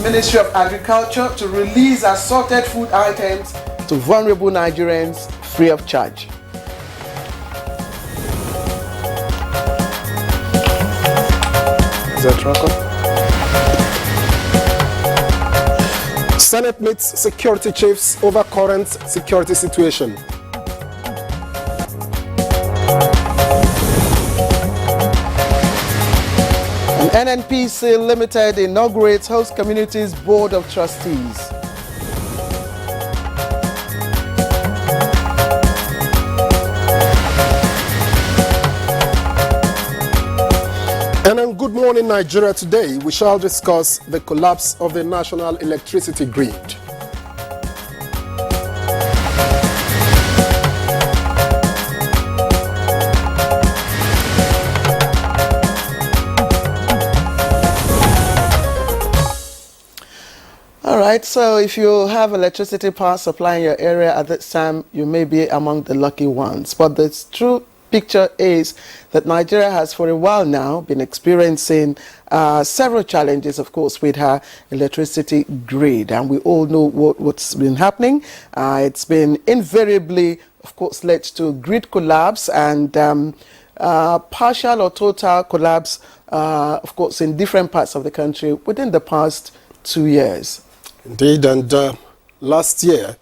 Ministry of Agriculture to release assorted food items to vulnerable Nigerians free of charge. Is that Rocco? Senate meets security chiefs over current security situation. And NNPC Limited inaugurates host communities board of trustees. And on Good Morning Nigeria today, we shall discuss the collapse of the national electricity grid. All right, so if you have electricity power supply in your area at this time, you may be among the lucky ones. But the true picture is that Nigeria has for a while now been experiencing several challenges, of course, with her electricity grid. And we all know what's been happening. It's been invariably, of course, led to grid collapse and partial or total collapse, of course, in different parts of the country within the past 2 years. Indeed, and last year,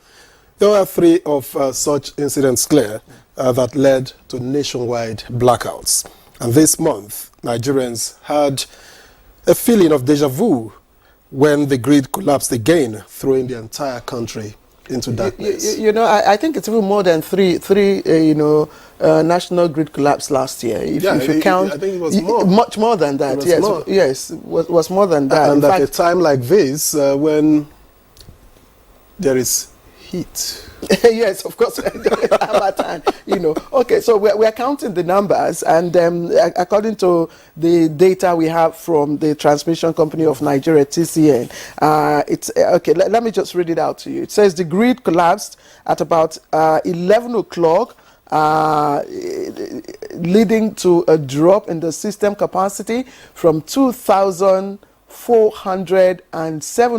there were 3 of such incidents clear that led to nationwide blackouts. And this month, Nigerians had a feeling of deja vu when the grid collapsed again, throwing the entire country into darkness. You know, I think it's even more than three national grid collapse last year. If you count, I think it was more. Much more than that. Yes, more. Yes, was more than that. And at a time like this, when there is heat. Yes, of course. Okay, so we're counting the numbers, and according to the data we have from the Transmission Company of Nigeria, TCN, it's okay. Let me just read it out to you. It says the grid collapsed at about 11 o'clock. Leading to a drop in the system capacity from 2,407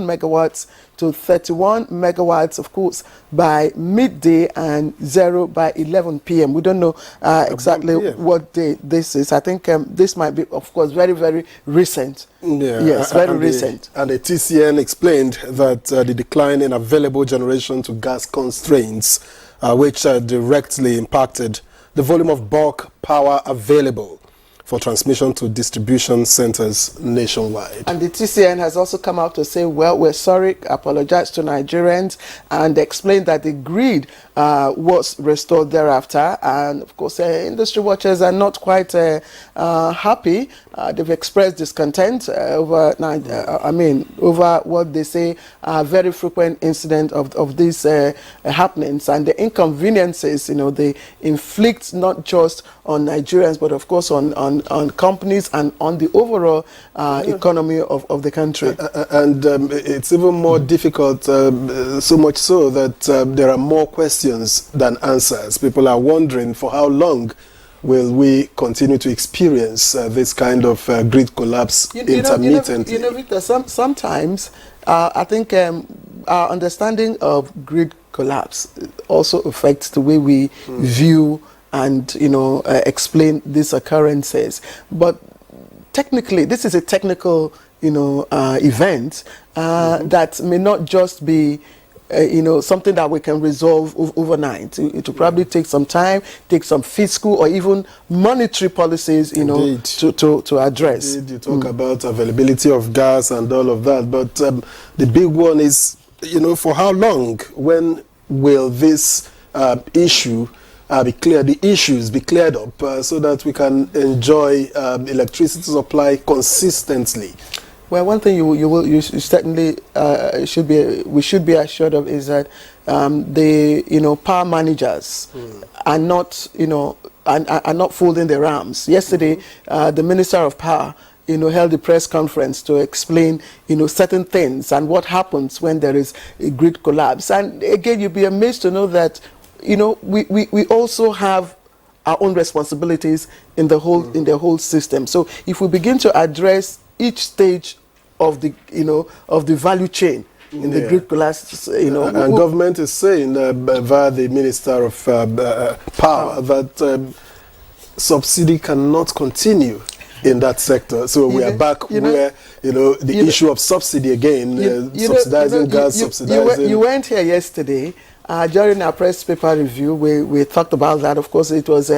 megawatts to 31 megawatts, of course, by midday and 0 by 11 p.m. We don't know exactly what day this is. I think this might be, of course, very, very recent. Yeah, yes, very recent. And the TCN explained that the decline in available generation to gas constraints, which directly impacted the volume of bulk power available for transmission to distribution centers nationwide. And the TCN has also come out to say, well, we're sorry, apologize to Nigerians, and explain that the grid was restored thereafter. And of course, industry watchers are not quite happy. They've expressed discontent over what they say are very frequent incident of these happenings and the inconveniences, they inflict not just on Nigerians, but of course on companies and on the overall economy of the country. And it's even more difficult, so much so that there are more questions than answers. People are wondering for how long will we continue to experience this kind of grid collapse intermittently. Victor, sometimes I think our understanding of grid collapse also affects the way we view and explain these occurrences. But technically, this is a technical event that may not just be something that we can resolve overnight. It will probably take some time, take some fiscal or even monetary policies, to address. Indeed, you talk about availability of gas and all of that, but the big one is, for how long? When will this issue be cleared? The issues be cleared up so that we can enjoy electricity supply consistently. Well, one thing you certainly we should be assured of is that the power managers are not are not folding their arms. Yesterday, the Minister of Power held a press conference to explain certain things and what happens when there is a grid collapse. And again, you'd be amazed to know that we also have our own responsibilities in the whole system. So if we begin to address each stage of the value chain in the Greek collapse. And government is saying via the Minister of Power that subsidy cannot continue in that sector. So we are back where the issue of subsidy again, subsidizing gas, subsidizing. You went here yesterday. During our press paper review, we talked about that. Of course, it was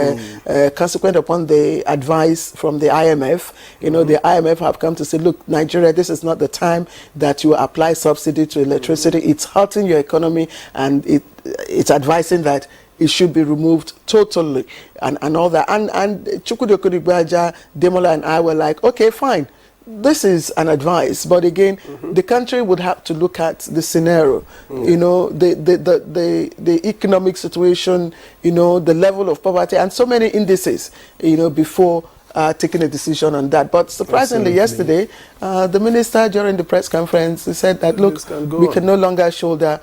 consequent upon the advice from the IMF. The IMF have come to say, look, Nigeria, this is not the time that you apply subsidy to electricity. It's hurting your economy, and it's advising that it should be removed totally, and all that. And Chukwudi Okodigbaja, Demola, and I were like, okay, fine. This is an advice, but again, the country would have to look at the scenario, the economic situation, the level of poverty, and so many indices, before taking a decision on that. But surprisingly, yesterday, the minister during the press conference said that, look, we can no longer shoulder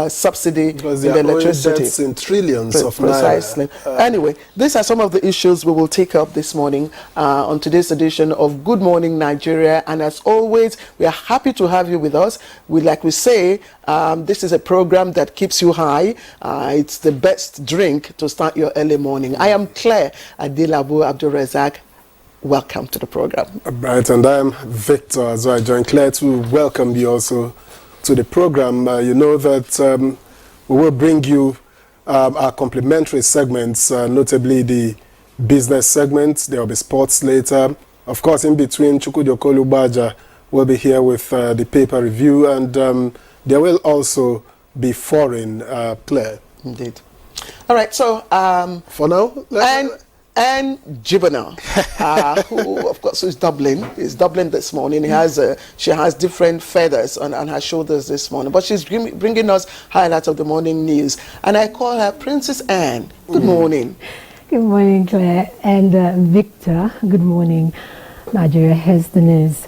subsidy because in the electricity. Debts in trillions of precisely. Anyway, these are some of the issues we will take up this morning on today's edition of Good Morning Nigeria. And as always, we are happy to have you with us. Like we say, this is a program that keeps you high. It's the best drink to start your early morning. I am Claire Adilabu Abdul-Razak. Welcome to the program. Right, and I am Victor, as I join Claire to welcome you also to the program. You know that we will bring you our complementary segments, notably the business segments. There will be sports later. Of course, in between, Chukwudi Okodigbaja will be here with the paper review, and there will also be foreign, Claire. Indeed. All right, so for now, and Juvenile, who of course is doubling this morning. She has different feathers on her shoulders this morning, but she's bringing us highlights of the morning news. And I call her Princess Anne. Good morning. Good morning, Claire and Victor. Good morning, Nigeria. Here's the news.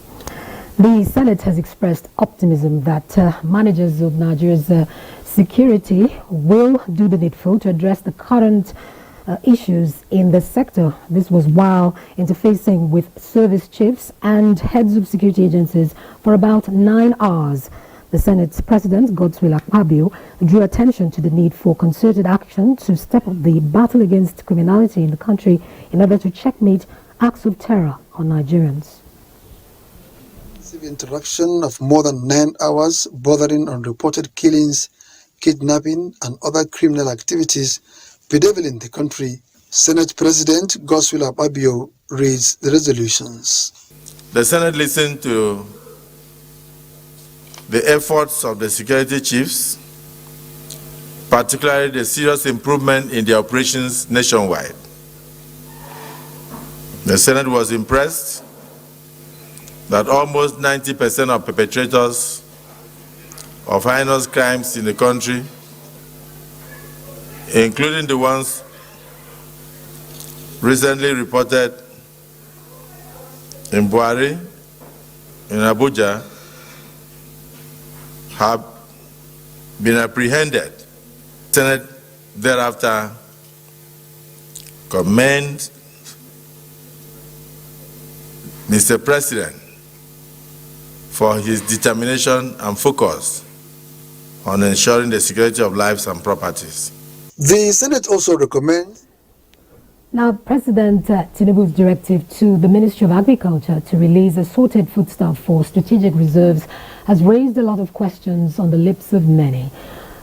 The Senate has expressed optimism that managers of Nigeria's security will do the needful to address the current issues in the sector. This was while interfacing with service chiefs and heads of security agencies for about 9 hours. The Senate's President, Godswill Akpabio, drew attention to the need for concerted action to step up the battle against criminality in the country in order to checkmate acts of terror on Nigerians. Interaction of more than 9 hours bordering on reported killings, kidnapping, and other criminal activities bedeviling the country, Senate President Godswill Akpabio reads the resolutions. The Senate listened to the efforts of the security chiefs, particularly the serious improvement in their operations nationwide. The Senate was impressed that almost 90% of perpetrators of heinous crimes in the country, including the ones recently reported in Buhari, in Abuja, have been apprehended. The Senate thereafter commends Mr. President for his determination and focus on ensuring the security of lives and properties. The Senate also recommends. Now, President Tinubu's directive to the Ministry of Agriculture to release assorted foodstuff for strategic reserves has raised a lot of questions on the lips of many.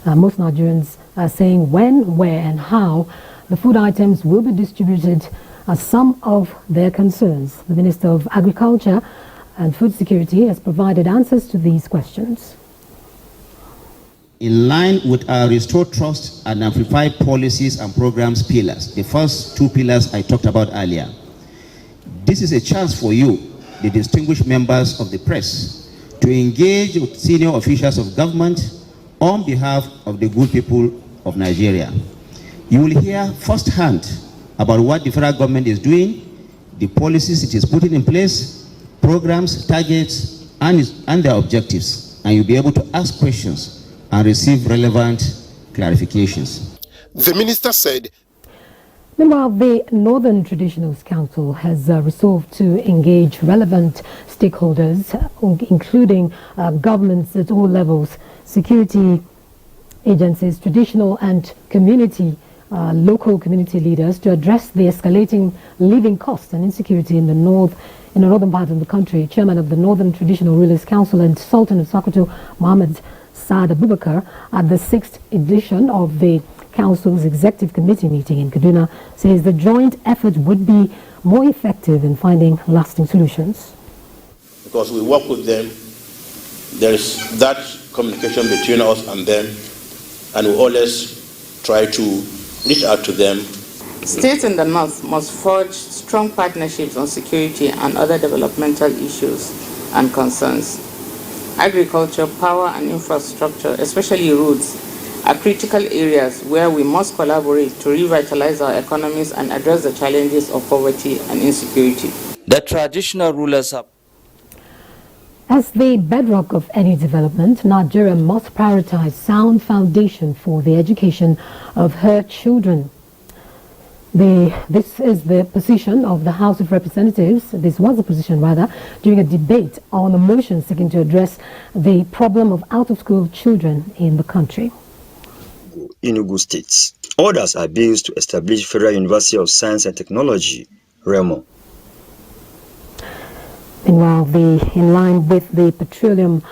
Most Nigerians are saying when, where, and how the food items will be distributed are some of their concerns. The Minister of Agriculture and Food Security has provided answers to these questions. In line with our Restore Trust and Amplify policies and programs pillars, the first two pillars I talked about earlier, this is a chance for you, the distinguished members of the press, to engage with senior officials of government on behalf of the good people of Nigeria. You will hear firsthand about what the federal government is doing, the policies it is putting in place, programs, targets, and their objectives, and you'll be able to ask questions and receive relevant clarifications. The minister said. Meanwhile, the Northern Traditionals Council has resolved to engage relevant stakeholders, including governments at all levels, security agencies, traditional and local community leaders, to address the escalating living costs and insecurity in the northern part of the country. Chairman of the Northern Traditional Rulers Council and Sultan of Sokoto, Mohammed Saad Abubakar, at the 6th edition of the Council's Executive Committee meeting in Kaduna, says the joint effort would be more effective in finding lasting solutions. Because we work with them, there is that communication between us and them, and we always try to reach out to them. States in the north must forge strong partnerships on security and other developmental issues and concerns. Agriculture, power and infrastructure, especially roads, are critical areas where we must collaborate to revitalize our economies and address the challenges of poverty and insecurity. The traditional rulers have... As the bedrock of any development, Nigeria must prioritize sound foundation for the education of her children. This is the position of the House of Representatives. This was the position, rather, during a debate on a motion seeking to address the problem of out-of-school children in the country. Enugu State. Orders are being used to establish Federal University of Science and Technology, REMO. Meanwhile, in line with the Petroleum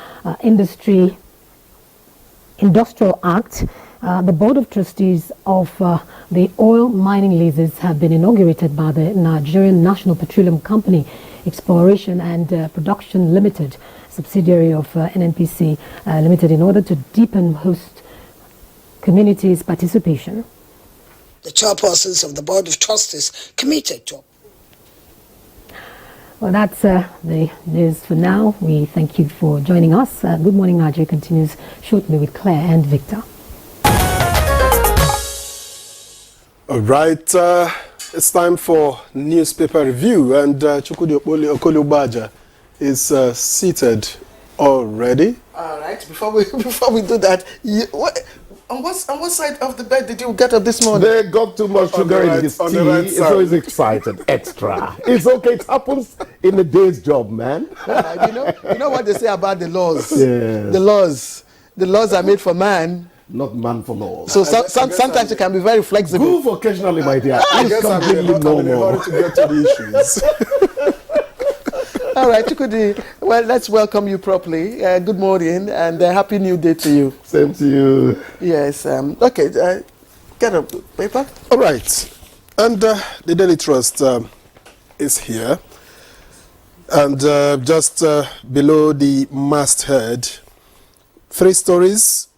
Industrial Act, the Board of Trustees of the oil mining leases have been inaugurated by the Nigerian National Petroleum Company Exploration and Production Limited, subsidiary of NNPC Limited, in order to deepen host communities' participation. The chairpersons of the Board of Trustees committed to. Well, that's the news for now. We thank you for joining us. Good Morning Nigeria continues shortly with Claire and Victor. All right, it's time for newspaper review, and Chukwudi Okoli is seated already. All right, before we do that, on what side of the bed did you get up this morning? They got too much sugar in his tea, so he's excited, extra. It's okay, it happens in a day's job, man. You know what they say about the laws? Yeah. The laws are made for man. Not man for laws. So sometimes you can be very flexible. Move occasionally, my dear. It's completely normal. To get to the issues. All right, Chukwudi, well, let's welcome you properly. Good morning and happy new day to you. Same to you. Yes. Okay, get a paper. All right. And the Daily Trust is here. And just below the masthead, 3 stories.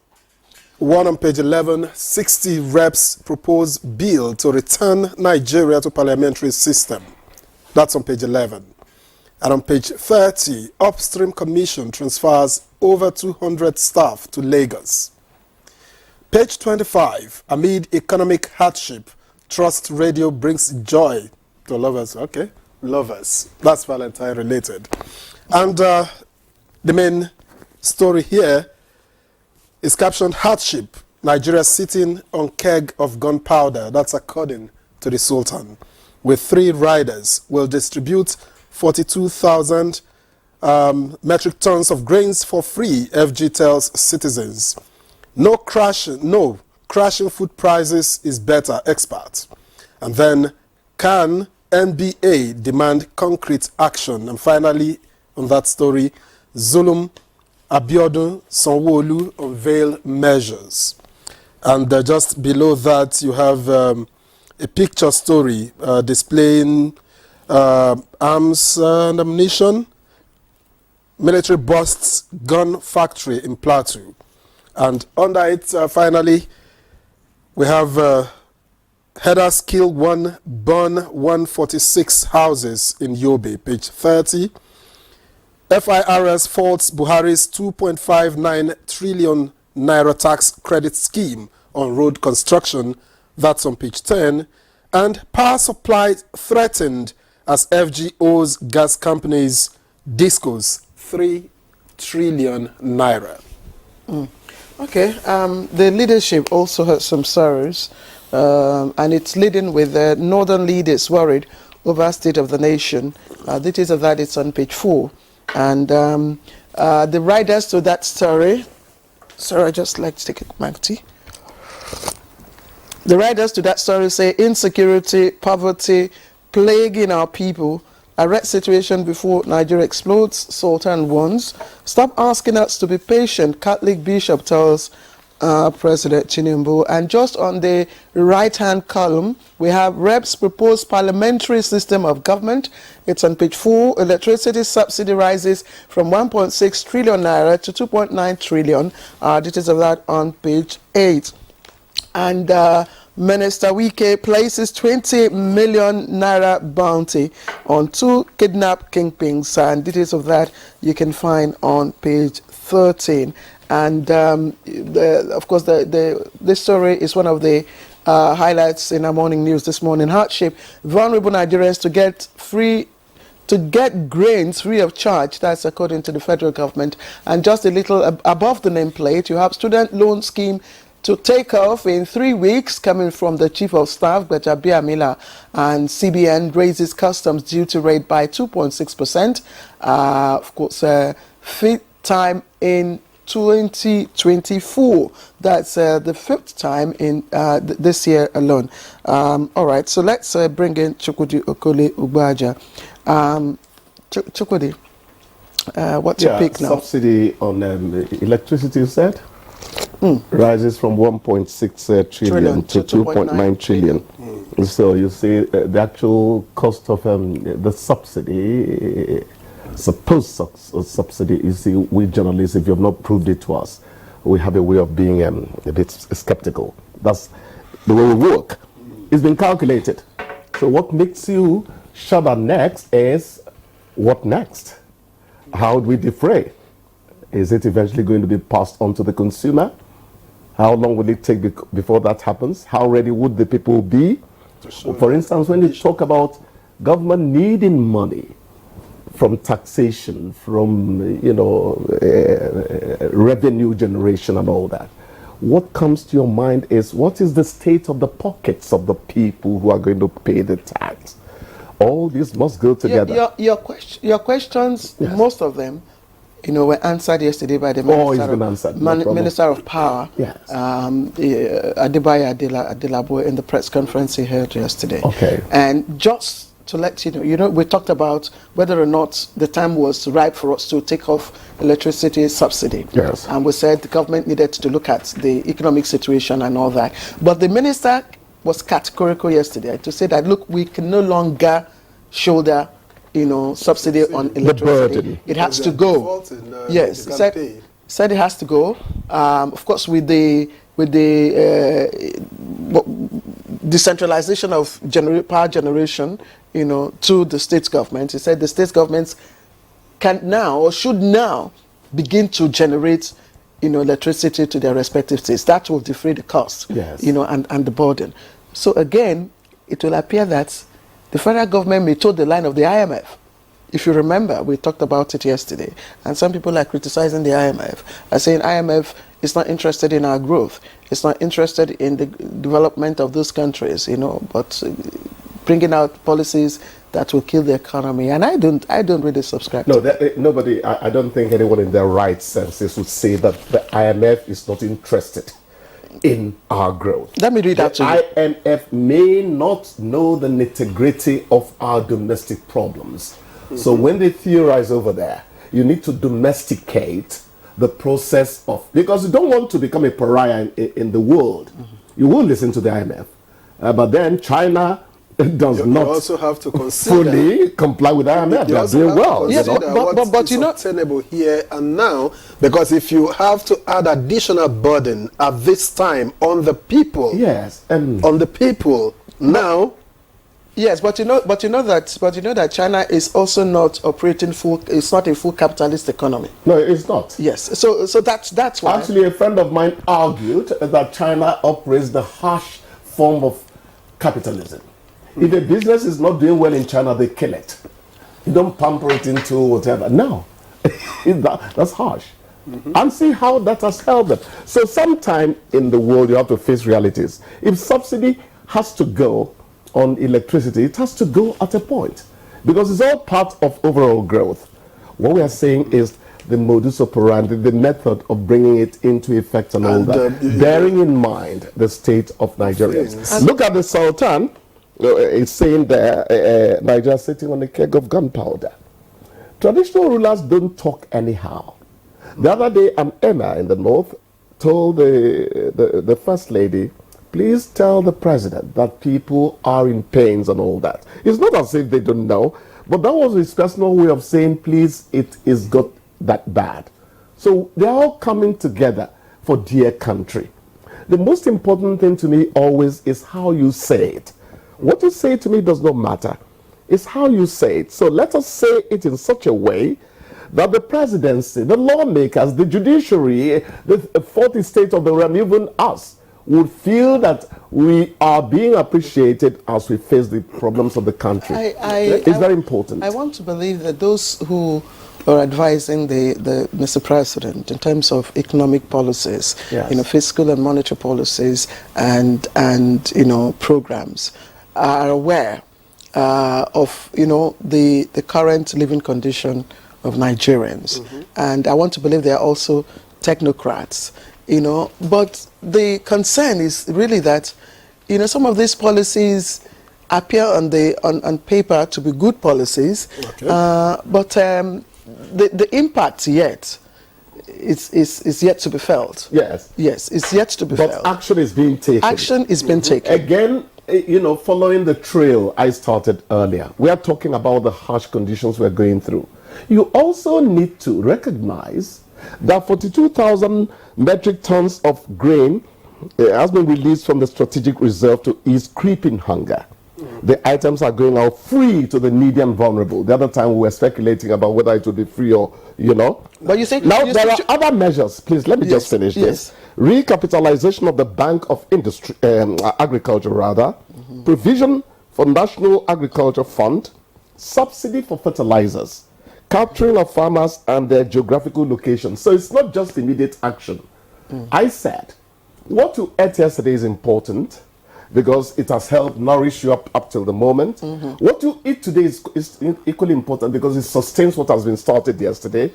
One on page 11, 60 reps propose bill to return Nigeria to parliamentary system. That's on page 11. And on page 30, Upstream Commission transfers over 200 staff to Lagos. Page 25, amid economic hardship, Trust Radio brings joy to lovers. Okay, lovers. That's Valentine related. And the main story here is captioned Hardship, Nigeria sitting on keg of gunpowder. That's according to the Sultan. With 3 riders will distribute 42,000 metric tons of grains for free, FG tells citizens. No crashing food prices is better, experts. And then, can NBA demand concrete action? And finally, on that story, Zulum, Abiodun, Sanwo-Olu unveil measures. And just below that, you have a picture story displaying arms and ammunition. Military busts gun factory in Plateau. And under it, finally, we have headers kill 1, burn 146 houses in Yobe, page 30. FIRS faults Buhari's 2.59 trillion naira tax credit scheme on road construction. That's on page 10. And power supply threatened as FG owes gas companies discos 3 trillion naira. Okay, the leadership also has some sorrows, and it's leading with the northern leaders worried over state of the nation. Details of that, it's on page 4. And the riders to that story, sorry, I just like to take a quick tea. The riders to that story say insecurity, poverty, plaguing our people. Arrest situation before Nigeria explodes, Sultan warns. Stop asking us to be patient, Catholic Bishop tells President Tinubu. And just on the right-hand column, we have Reps proposed parliamentary system of government. It's on page 4. Electricity subsidy rises from 1.6 trillion naira to 2.9 trillion. Details of that on page 8. And Minister Wike places 20 million naira bounty on 2 kidnapped kingpins, and details of that you can find on page 13. And of course, this story is one of the highlights in our morning news this morning. Hardship: vulnerable Nigerians to get grains free of charge. That's according to the federal government. And just a little above the nameplate, you have student loan scheme to take off in 3 weeks, coming from the Chief of Staff, Gbajabiamila Miller, and CBN raises customs duty rate by 2.6%. Of course, fifth time in 2024. That's the 5th time in this year alone. All right, so let's bring in Chukwudi Okole Ugbaja. Chukwudi, what's your pick now? Subsidy on electricity, you said? Rises from 1.6 trillion to 2.9 trillion. So you see the actual cost of the subsidy, supposed subsidy, you see, we journalists, if you have not proved it to us, we have a way of being a bit skeptical. That's the way we work. It's been calculated. So what makes you shudder next is, what next? How do we defray? Is it eventually going to be passed on to the consumer? How long will it take before that happens? How ready would the people be? For instance, when you talk about government needing money from taxation, from revenue generation and all that, what comes to your mind is, what is the state of the pockets of the people who are going to pay the tax? All these must go together. Your questions, yes, most of them, were answered yesterday by the Minister of Power, yes, Adebayo Adelabo, in the press conference he held yesterday. Okay. And just to let you know, we talked about whether or not the time was ripe for us to take off electricity subsidy. Yes. And we said the government needed to look at the economic situation and all that. But the minister was categorical yesterday to say that, look, we can no longer shoulder subsidy on electricity. It has to go. Yes, said it has to go. Of course, with the decentralization of power generation, to the state government, he said the state governments can now or should now begin to generate, electricity to their respective states. That will defray the cost, yes, and the burden. So again, it will appear that the federal government may toe the line of the IMF. If you remember, we talked about it yesterday, and some people are criticizing the IMF, are saying IMF is not interested in our growth, it's not interested in the development of those countries, but bringing out policies that will kill the economy. And I don't really subscribe to that. Nobody, I don't think anyone in their right senses would say that the IMF is not interested in our growth. Let me read that to you. IMF may not know the nitty-gritty of our domestic problems. So when they theorize over there, you need to domesticate the process of, because you don't want to become a pariah in the world. You will listen to the IMF, but then China does not also have to consider fully comply with IMF. They are doing well. Yes, but you're not tenable here and now, because if you have to add additional burden at this time on the people, yes, on the people now. Yes, but you know that China is also not operating full. It's not a full capitalist economy. No, it's not. Yes, so that's why. Actually, a friend of mine argued that China operates the harsh form of capitalism. If a business is not doing well in China, they kill it. You don't pamper it into whatever. No, that's harsh. And see how that has helped them. So sometime in the world, you have to face realities. If subsidy has to go on electricity, it has to go at a point, because it's all part of overall growth. What we are saying is the modus operandi, the method of bringing it into effect and all that, bearing in mind the state of Nigerians. Look at the Sultan. It's saying there, Nigeria sitting on a keg of gunpowder. Traditional rulers don't talk anyhow. The other day, an emir in the north told the first lady, please tell the president that people are in pains and all that. It's not as if they don't know, but that was his personal way of saying, please, it is got that bad. So they're all coming together for dear country. The most important thing to me always is how you say it. What you say to me does not matter. It's how you say it. So let us say it in such a way that the presidency, the lawmakers, the judiciary, the fourth estate of the realm, even us, would feel that we are being appreciated as we face the problems of the country. It's very important. I want to believe that those who are advising the Mr. President in terms of economic policies, fiscal and monetary policies, and programs, are aware of the current living condition of Nigerians, and I want to believe they are also technocrats. But the concern is really that, some of these policies appear on paper to be good policies, but the impact yet is yet to be felt. Yes, it's yet to be felt. But action is being taken. Action is being taken. Again, following the trail I started earlier, we are talking about the harsh conditions we're going through. You also need to recognize that 42,000 metric tons of grain has been released from the strategic reserve to ease creeping hunger. The items are going out free to the needy and vulnerable. The other time we were speculating about whether it would be free or, But you say now there are other measures. Please let me just finish this. Recapitalization of the Bank of Industry, Agriculture rather, provision for National Agriculture Fund, subsidy for fertilizers, capturing of farmers and their geographical location. So it's not just immediate action. I said, what you ate yesterday is important because it has helped nourish you up till the moment. What you eat today is equally important because it sustains what has been started yesterday.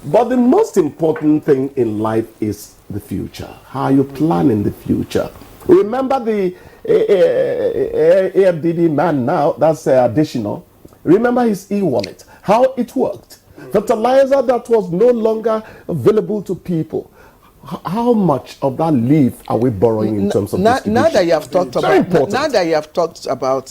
But the most important thing in life is the future. How you plan in the future. Remember the AFDD man now, that's additional. Remember his e-wallet, how it worked. Fertilizer that was no longer available to people. How much of that leaf are we borrowing in terms of distribution? Now that you have talked about,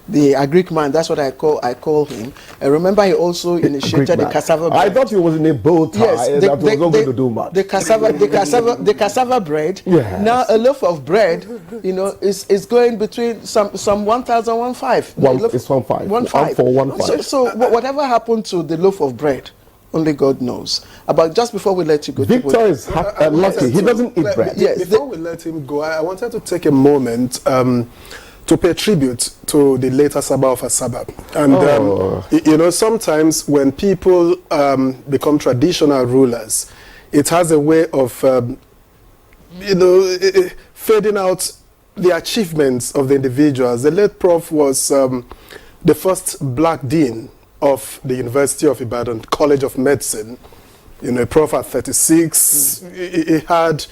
the agric man, that's what I call him. Remember, he also initiated the cassava bread. I thought he was in a bow tie that was not going to do much. The cassava bread. Yes. Now a loaf of bread, is going between some 1,000, 1,500. It's 1,500. 1,500. For 1,500. So whatever happened to the loaf of bread? Only God knows. But just before we let you go, Victor is lucky. He doesn't eat bread. Yes. Before we let him go, I wanted to take a moment to pay tribute to the late Asaba of Asaba. And sometimes when people become traditional rulers, it has a way of fading out the achievements of the individuals. The late Prof was the first black dean of the University of Ibadan College of Medicine. A prof at 36, he had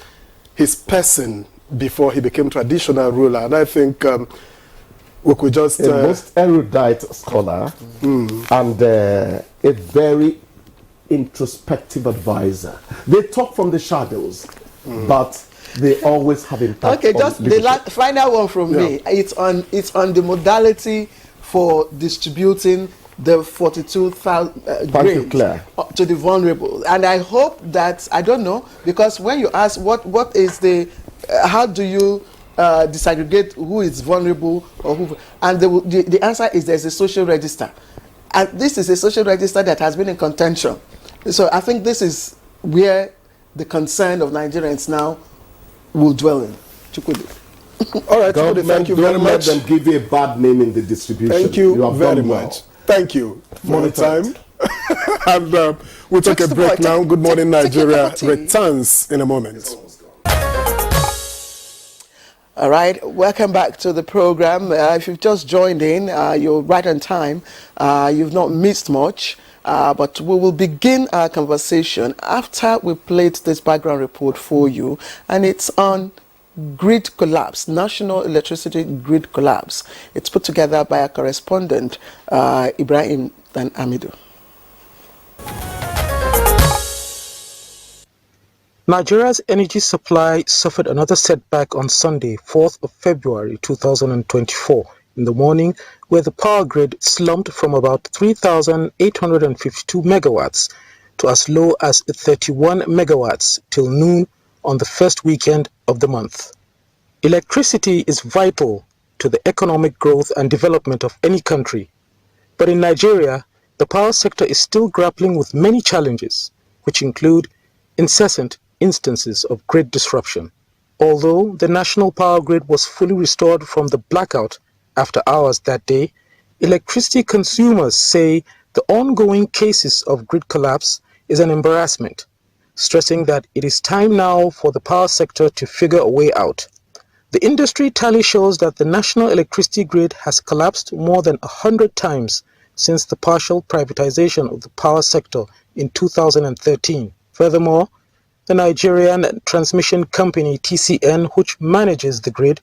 his person before he became traditional ruler. And I think we could just... a most erudite scholar and a very introspective advisor. They talk from the shadows, but they always have impact. Okay, just the final one from me. It's on the modality for distributing the 42,000 grains to the vulnerable. And I hope that, I don't know, because when you ask what is the, how do you disaggregate who is vulnerable or who, and the answer is there's a social register. And this is a social register that has been in contention. So I think this is where the concern of Nigerians now will dwell in. All right, thank you very much. Don't let them give you a bad name in the distribution. Thank you very much. Thank you for the time. And we'll take a break now. Good Morning Nigeria returns in a moment. All right, welcome back to the program. If you've just joined in, you're right on time. You've not missed much, but we will begin our conversation after we played this background report for you, and it's on grid collapse, national electricity grid collapse. It's put together by our correspondent, Ibrahim and Amidu. Nigeria's energy supply suffered another setback on Sunday, 4th of February 2024, in the morning, where the power grid slumped from about 3,852 megawatts to as low as 31 megawatts till noon on the first weekend of the month. Electricity is vital to the economic growth and development of any country, but in Nigeria, the power sector is still grappling with many challenges, which include incessant instances of grid disruption. Although the national power grid was fully restored from the blackout after hours that day, electricity consumers say the ongoing cases of grid collapse is an embarrassment, stressing that it is time now for the power sector to figure a way out. The industry tally shows that the national electricity grid has collapsed more than 100 times since the partial privatization of the power sector in 2013. Furthermore, the Nigerian transmission company TCN, which manages the grid,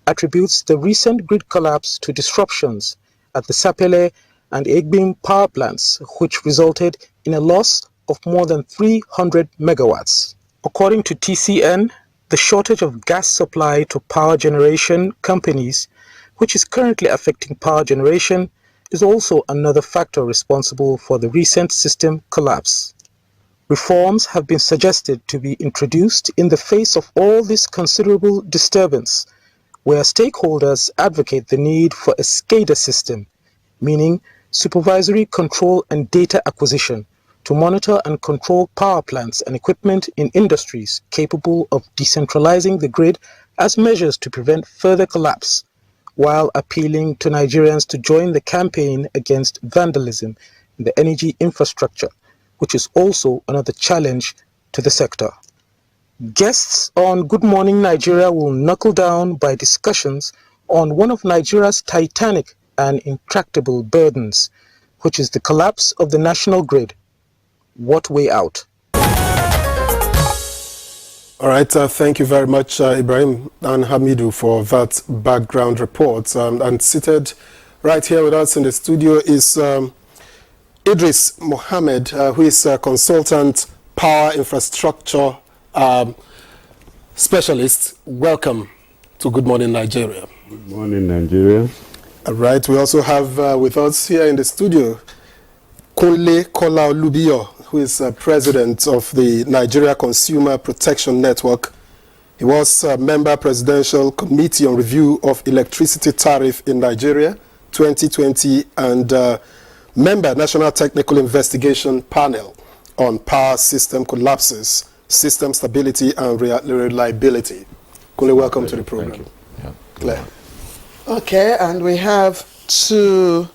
attributes the recent grid collapse to disruptions at the Sapele and Egbim power plants, which resulted in a loss of more than 300 megawatts. According to TCN, the shortage of gas supply to power generation companies, which is currently affecting power generation, is also another factor responsible for the recent system collapse. Reforms have been suggested to be introduced in the face of all this considerable disturbance, where stakeholders advocate the need for a SCADA system, meaning supervisory control and data acquisition, to monitor and control power plants and equipment in industries capable of decentralizing the grid as measures to prevent further collapse, while appealing to Nigerians to join the campaign against vandalism in the energy infrastructure, which is also another challenge to the sector. Guests on Good Morning Nigeria will knuckle down by discussions on one of Nigeria's titanic and intractable burdens, which is the collapse of the national grid. What way out? All right, thank you very much, Ibrahim and Hamidu, for that background report. And seated right here with us in the studio is Idris Mohammed, who is a consultant power infrastructure specialist. Welcome to Good Morning Nigeria. Good morning, Nigeria. All right, we also have with us here in the studio Kunle Kola Olubiyo, who is president of the Nigeria Consumer Protection Network. He was a member Presidential Committee on Review of Electricity Tariff in Nigeria 2020 and member National Technical Investigation Panel on Power System Collapses, System Stability and Reliability. Kunle, welcome to the program. Thank you. Yeah. Claire. Okay, and we have two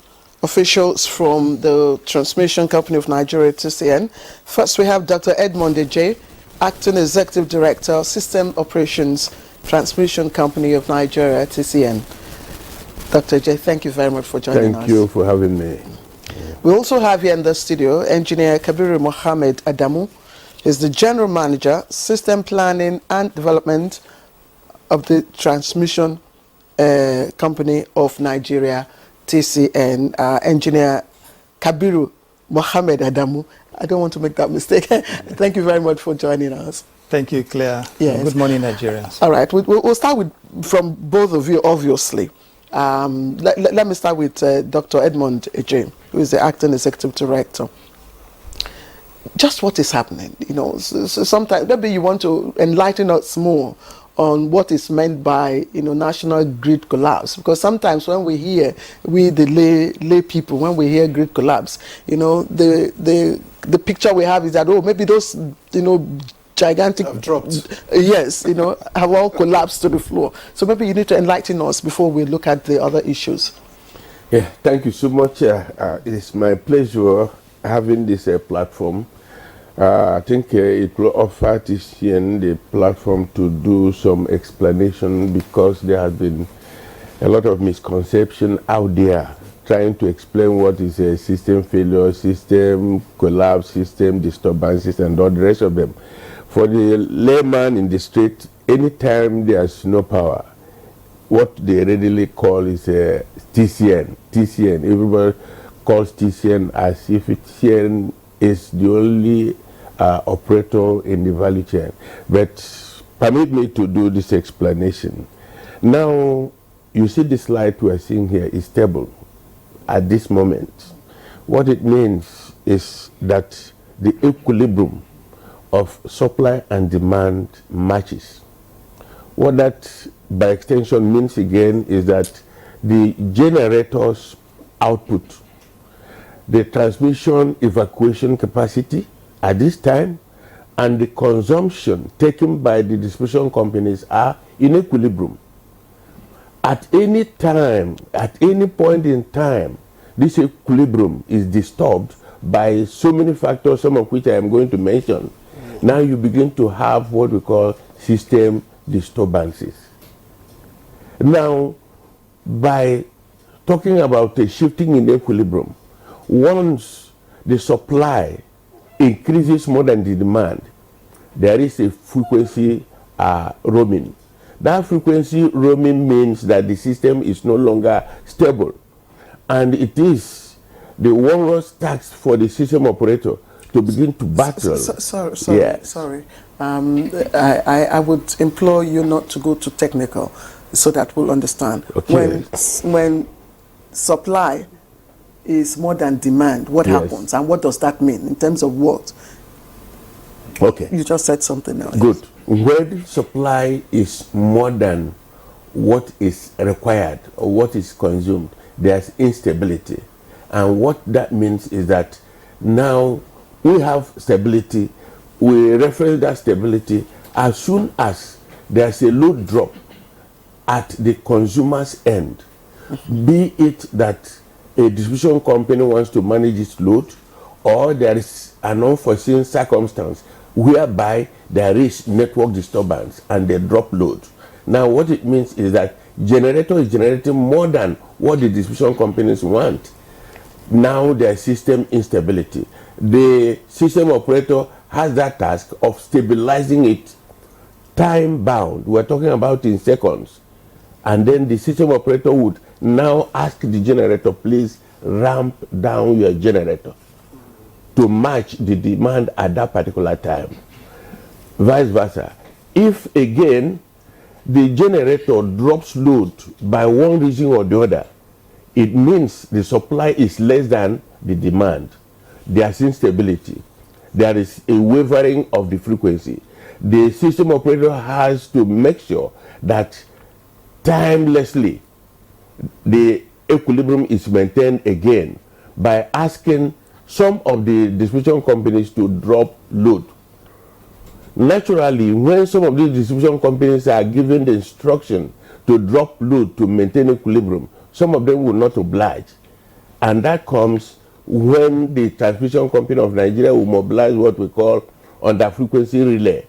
officials from the Transmission Company of Nigeria, TCN. First, we have Dr. Edmond J., Acting Executive Director, System Operations, Transmission Company of Nigeria, TCN. Dr. J., thank you very much for joining us. Thank you for having me. We also have here in the studio Engineer Kabiru Mohammed Adamu. He's the General Manager, System Planning and Development of the Transmission Company of Nigeria, TCN. Engineer Kabiru Mohammed Adamu. I don't want to make that mistake. Thank you very much for joining us. Thank you, Claire. Yes. Good morning, Nigerians. All right, we'll start from both of you, obviously. Let me start with Dr. Edmond J., who is the Acting Executive Director. Just what is happening? You know, so sometimes maybe you want to enlighten us more on what is meant by, you know, national grid collapse, because sometimes when we hear, the lay people, when we hear grid collapse, you know, the picture we have is that, oh, maybe those, you know, gigantic have dropped. Yes, you know, have all collapsed to the floor. So maybe you need to enlighten us before we look at the other issues. Yeah, thank you so much. It is my pleasure having this platform. I think it will offer TCN the platform to do some explanation, because there has been a lot of misconception out there trying to explain what is a system failure, system collapse, system disturbances, and all the rest of them. For the layman in the street, anytime there's no power, what they readily call is a TCN. TCN. Everybody calls TCN as if TCN is the only operator in the value chain. But permit me to do this explanation. Now, you see this light we are seeing here is stable at this moment. What it means is that the equilibrium of supply and demand matches. What that by extension means again is that the generator's output, the transmission evacuation capacity at this time, and the consumption taken by the distribution companies are in equilibrium. At any time, at any point in time, this equilibrium is disturbed by so many factors, some of which I am going to mention. Now you begin to have what we call system disturbances. Now, by talking about a shifting in equilibrium, once the supply increases more than the demand, there is a frequency roaming. That frequency roaming means that the system is no longer stable, and it is the onerous task for the system operator to begin to battle. Sorry. I would implore you not to go too technical, so that we'll understand. Okay. When supply is more than demand, what happens, and what does that mean in terms of what? Okay. You just said something now. Good. When supply is more than what is required or what is consumed, there's instability. And what that means is that now we have stability. We reference that stability as soon as there's a load drop at the consumer's end, be it that a distribution company wants to manage its load, or there is an unforeseen circumstance whereby there is network disturbance and they drop load. Now what it means is that generator is generating more than what the distribution companies want. Now there's system instability. The system operator has that task of stabilizing it time bound. We're talking about in seconds. And then the system operator would now ask the generator, please ramp down your generator to match the demand at that particular time. Vice versa. If again the generator drops load by one reason or the other, it means the supply is less than the demand. There's instability. There is a wavering of the frequency. The system operator has to make sure that timelessly the equilibrium is maintained again by asking some of the distribution companies to drop load. Naturally, when some of these distribution companies are given the instruction to drop load to maintain equilibrium, some of them will not oblige. And that comes when the transmission company of Nigeria will mobilize what we call under-frequency relay.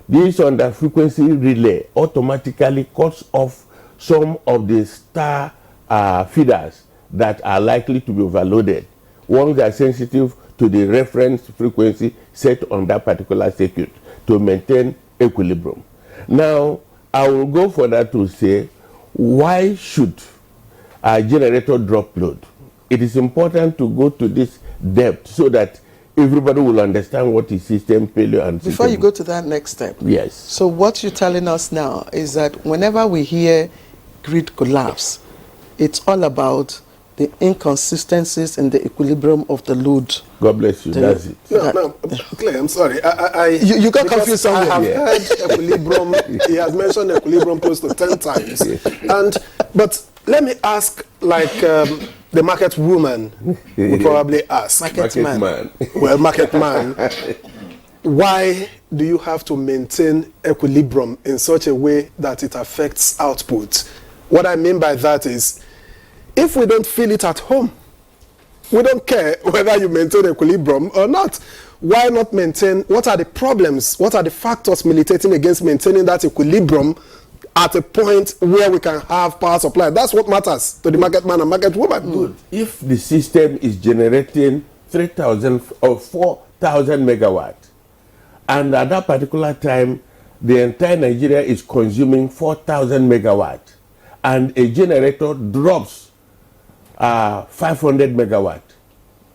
This under-frequency relay automatically cuts off some of the star feeders that are likely to be overloaded. Ones that are sensitive to the reference frequency set on that particular circuit to maintain equilibrium. Now, I will go further to say, why should a generator drop load? It is important to go to this depth so that everybody will understand what is system failure and system. Before you go to that next step. Yes. So what you're telling us now is that whenever we hear grid collapse, it's all about the inconsistencies in the equilibrium of the load. God bless you. That's it. No, Claire, I'm sorry. You got confused somewhere. I have heard equilibrium. He has mentioned equilibrium close to 10 times. But let me ask, like the market woman would probably ask. Market man. Well, market man. Why do you have to maintain equilibrium in such a way that it affects output? What I mean by that is, if we don't feel it at home, we don't care whether you maintain equilibrium or not. why not maintain, what are the problems, what are the factors militating against maintaining that equilibrium at a point where we can have power supply? That's what matters to the market man and market woman. Good. If the system is generating 3,000 or 4,000 megawatts, and at that particular time, the entire Nigeria is consuming 4,000 megawatts, and a generator drops 500 megawatts.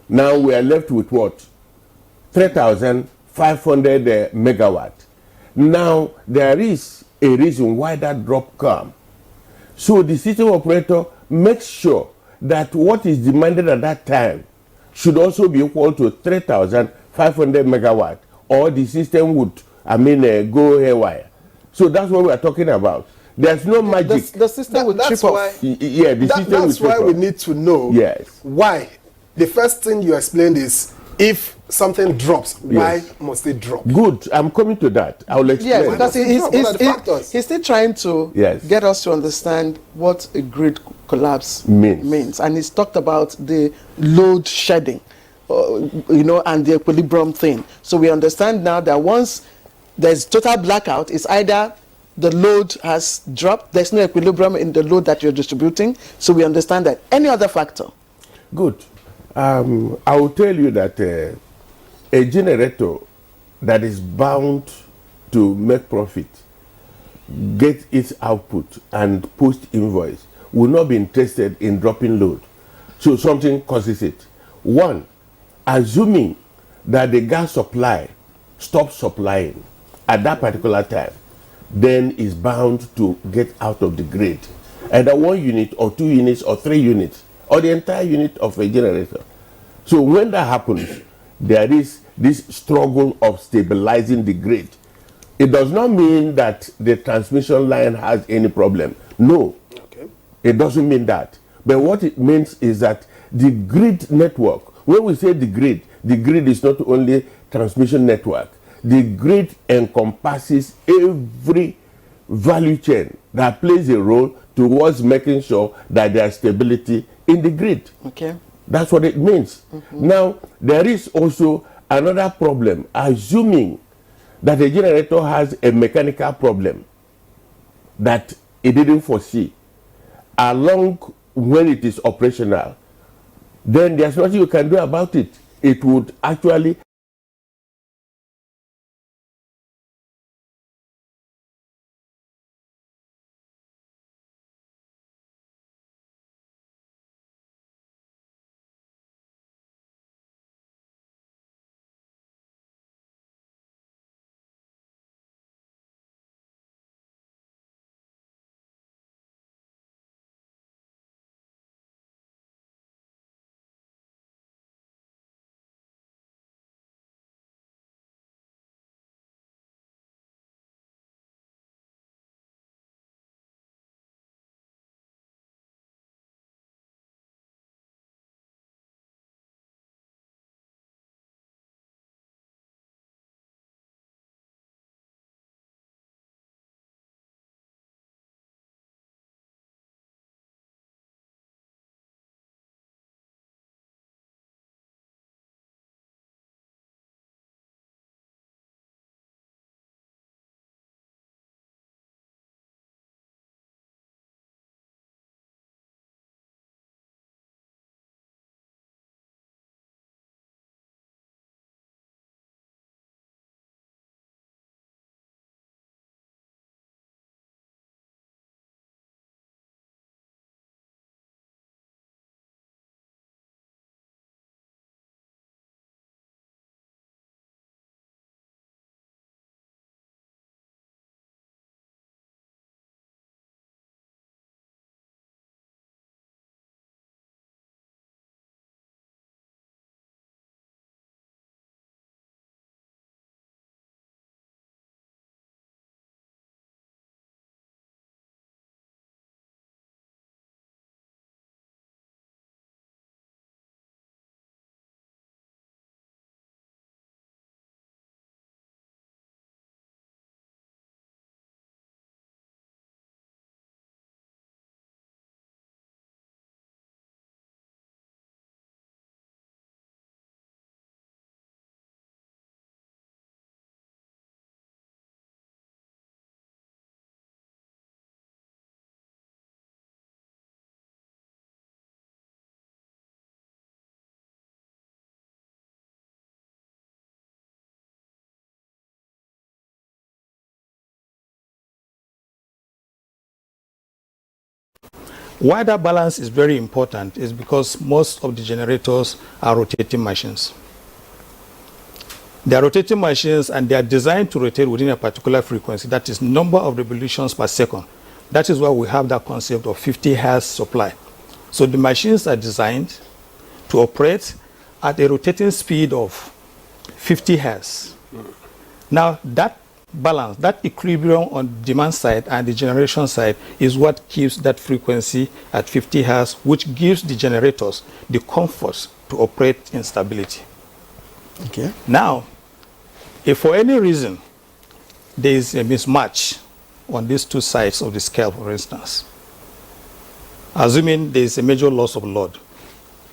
Now we are left with what? 3,500 megawatts. Now there is a reason why that drop comes. So the system operator makes sure that what is demanded at that time should also be equal to 3,500 megawatts, or the system would, go haywire. So that's what we are talking about. There's no magic. The system would chip off. Yeah, the system would That's why we need to know why. The first thing you explained is, if something drops, why must it drop? Good. I'm coming to that. I'll explain. Yes, because he's still trying to get us to understand what a grid collapse means. And he's talked about the load shedding, and the equilibrium thing. So we understand now that once there's total blackout, it's either the load has dropped, there's no equilibrium in the load that you're distributing. So we understand that. Any other factor? Good. I will tell you that a generator that is bound to make profit, get its output and post invoice, will not be interested in dropping load. So something causes it. One, assuming that the gas supply stops supplying at that particular time, then is bound to get out of the grid. Either 1 unit or 2 units or 3 units, or the entire unit of a generator. So when that happens, there is this struggle of stabilizing the grid. It does not mean that the transmission line has any problem. No, it doesn't mean that. But what it means is that the grid network, when we say the grid is not only transmission network. The grid encompasses every value chain that plays a role towards making sure that there is stability in the grid. Okay. That's what it means. Now, there is also another problem, assuming that a generator has a mechanical problem that it didn't foresee, along when it is operational, then there's nothing you can do about it. It would actually Why that balance is very important is because most of the generators are rotating machines. They are rotating machines and they are designed to rotate within a particular frequency, that is number of revolutions per second. That is why we have that concept of 50 Hz supply. So the machines are designed to operate at a rotating speed of 50 Hz. Now that balance, that equilibrium on the demand side and the generation side is what keeps that frequency at 50 Hz, which gives the generators the comfort to operate in stability. Okay. Now, if for any reason there is a mismatch on these two sides of the scale, for instance, assuming there is a major loss of load,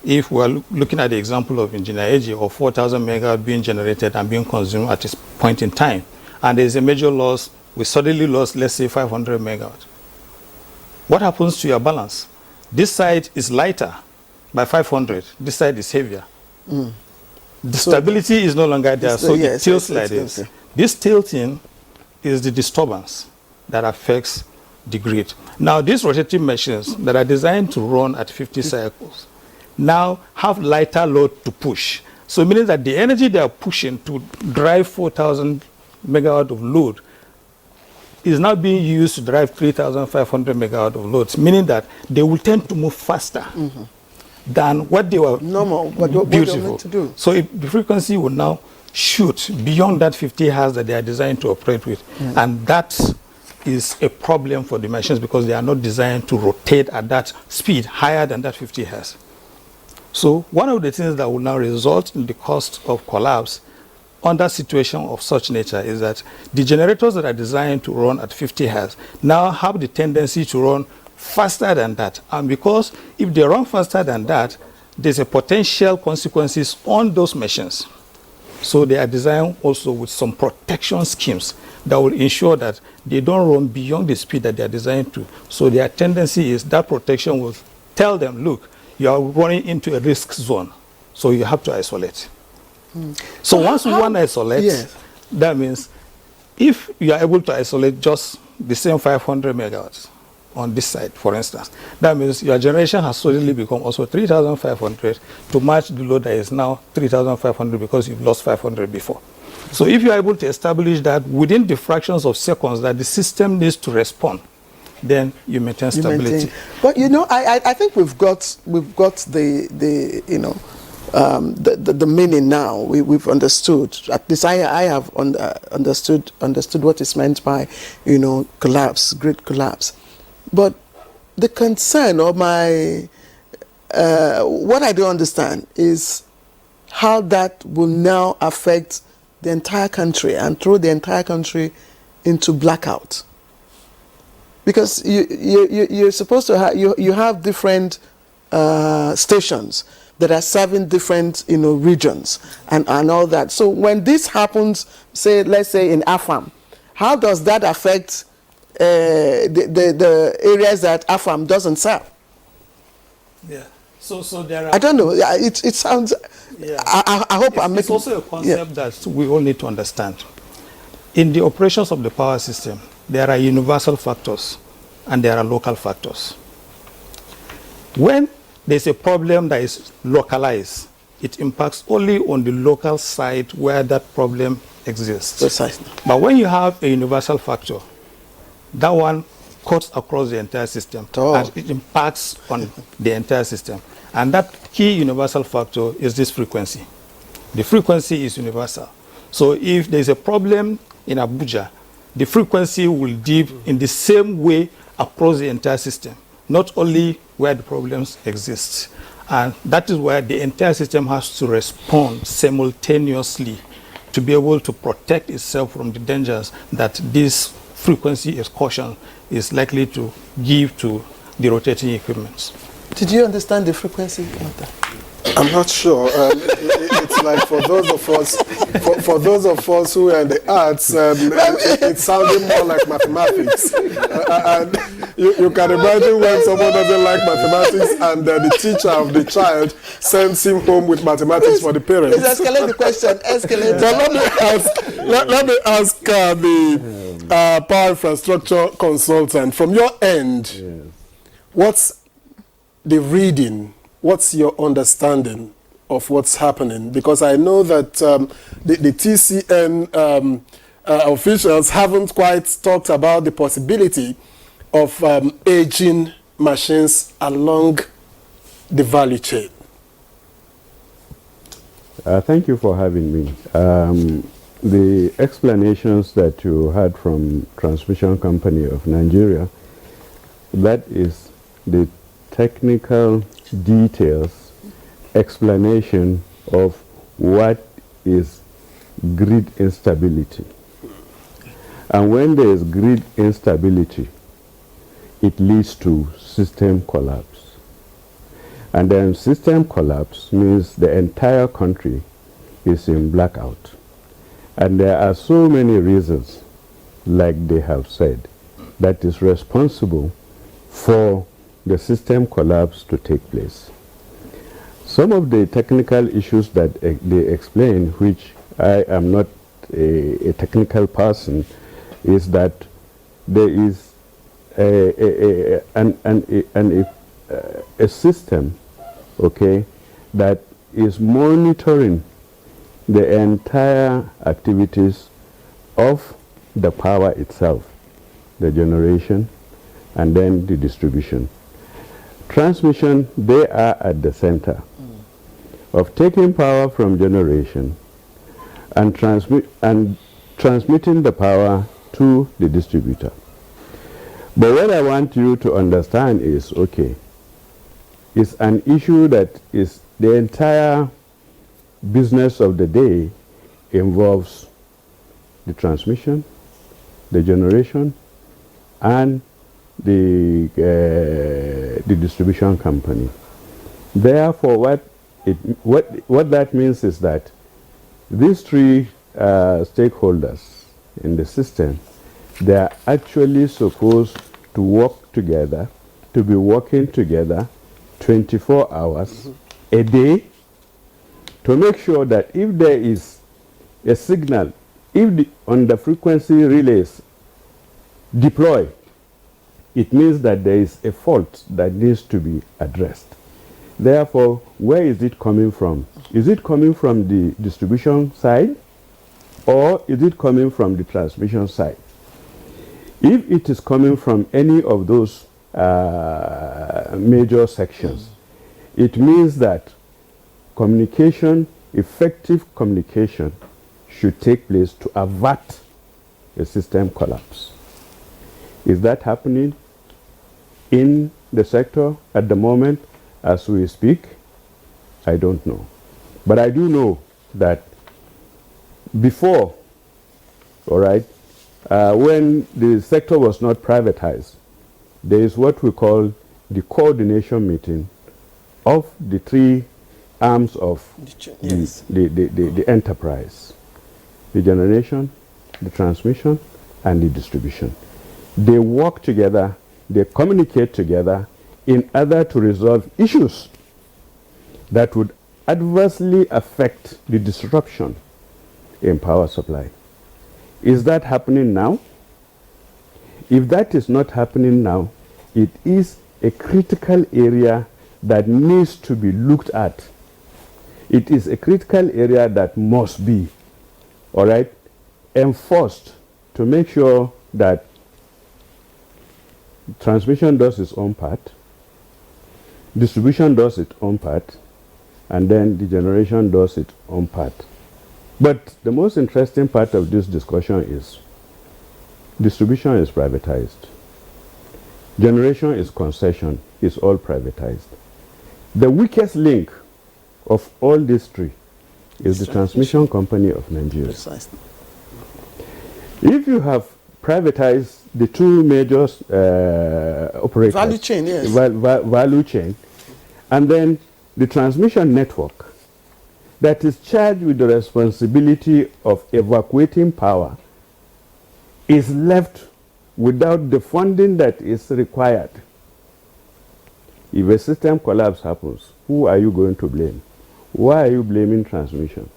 if we are looking at the example of Engineer AG of 4,000 megawatt being generated and being consumed at this point in time, and there is a major loss, we suddenly lost, let's say, 500 megawatt. What happens to your balance? This side is lighter by 500. This side is heavier. The stability is no longer there, so it tilts like this. Okay. This tilting is the disturbance that affects the grid. Now, these rotating machines that are designed to run at 50 cycles now have lighter load to push. So meaning that the energy they are pushing to drive 4,000 megawatt of load is now being used to drive 3,500 megawatt of loads, meaning that they will tend to move faster than what they were beautiful to do. So the frequency will now shoot beyond that 50 Hz that they are designed to operate with. And that is a problem for the machines because they are not designed to rotate at that speed higher than that 50 Hz. So one of the things that will now result in the cost of collapse under situation of such nature is that the generators that are designed to run at 50 Hz now have the tendency to run faster than that. And because if they run faster than that, there's a potential consequences on those machines. So they are designed also with some protection schemes that will ensure that they don't run beyond the speed that they are designed to. So their tendency is that protection will tell them, look, you are running into a risk zone, so you have to isolate. So once one isolates, that means if you are able to isolate just the same 500 megawatts on this side, for instance, that means your generation has suddenly become also 3,500 to match the load that is now 3,500 because you've lost 500 before. So if you are able to establish that within the fractions of seconds that the system needs to respond, then you maintain stability. But you know, I think we've got the you know the meaning now. We've understood. At least I have understood what is meant by, you know, collapse, grid collapse. But the concern or my what I don't understand is how that will now affect the entire country and throw the entire country into blackout. Because you're supposed to have you have different stations that are serving different, you know, regions and all that. So when this happens, say let's say in AFAM, how does that affect the areas that AFAM doesn't serve? Yeah. So there are. I don't know. It sounds. Yeah. I hope I'm making. It's also a concept that we all need to understand. In the operations of the power system, there are universal factors and there are local factors. When there's a problem that is localized, it impacts only on the local side where that problem exists. Precisely. But when you have a universal factor, that one cuts across the entire system and it impacts on the entire system. And that key universal factor is this frequency. The frequency is universal. So if there's a problem in Abuja, the frequency will dip in the same way across the entire system, not only where the problems exist. And that is where the entire system has to respond simultaneously to be able to protect itself from the dangers that this frequency excursion is likely to give to the rotating equipment. Did you understand the frequency of that? I'm not sure. It's like for those of us who are in the arts, it's sounding more like mathematics. And you can imagine when someone doesn't like mathematics and the teacher of the child sends him home with mathematics for the parents. Please escalate the question. Escalate. Let me ask the power infrastructure consultant, from your end, what's the reading, what's your understanding of what's happening? Because I know that the TCN officials haven't quite talked about the possibility of aging machines along the value chain. Thank you for having me. The explanations that you heard from Transmission Company of Nigeria, that is the technical details explanation of what is grid instability. And when there is grid instability, it leads to system collapse. And then system collapse means the entire country is in blackout. And there are so many reasons, like they have said, that is responsible for the system collapse to take place. Some of the technical issues that they explain, which I am not a technical person, is that there is a system, okay, that is monitoring the entire activities of the power itself, the generation, and then the distribution. Transmission, they are at the center of taking power from generation and transmitting the power to the distributor. But what I want you to understand is, okay, it's an issue that is the entire business of the day involves the transmission, the generation, and the distribution company. Therefore, what that means is that these three stakeholders in the system, they are actually supposed to work together, to be working together 24 hours a day, to make sure that if there is a signal, if on the frequency relays deploy, it means that there is a fault that needs to be addressed. Therefore, where is it coming from? Is it coming from the distribution side, or is it coming from the transmission side? If it is coming from any of those major sections, it means that communication, effective communication, should take place to avert a system collapse. Is that happening in the sector at the moment as we speak? I don't know. But I do know that before, all right, when the sector was not privatized, there is what we call the coordination meeting of the three arms of the enterprise: the generation, the transmission, and the distribution. They work together, they communicate together in order to resolve issues that would adversely affect the disruption in power supply. Is that happening now? If that is not happening now, it is a critical area that needs to be looked at. It is a critical area that must be, all right, enforced to make sure that transmission does its own part, distribution does its own part, and then the generation does its own part. But the most interesting part of this discussion is distribution is privatized. Generation is concession, is all privatized. The weakest link of all these three is the Transmission Company of Nigeria. Precisely. If you have privatized the two major operators, Value chain, yes. Value chain, and then the transmission network that is charged with the responsibility of evacuating power is left without the funding that is required. If a system collapse happens, who are you going to blame? Why are you blaming transmission?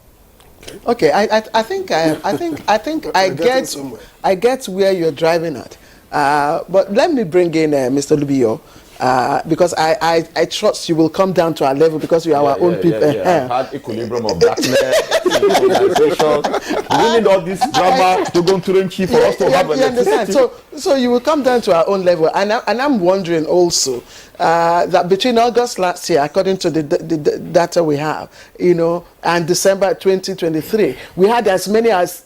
Okay, I think I get where you're driving at. But let me bring in Mr. Lubio. because I trust you will come down to our level because we are our own people. I've had equilibrium of darkness, synchronization. We need all this drama to go through and chief for us to have electricity. So you will come down to our own level, and I'm wondering also that between August last year, according to the data we have, and December 2023, we had as many as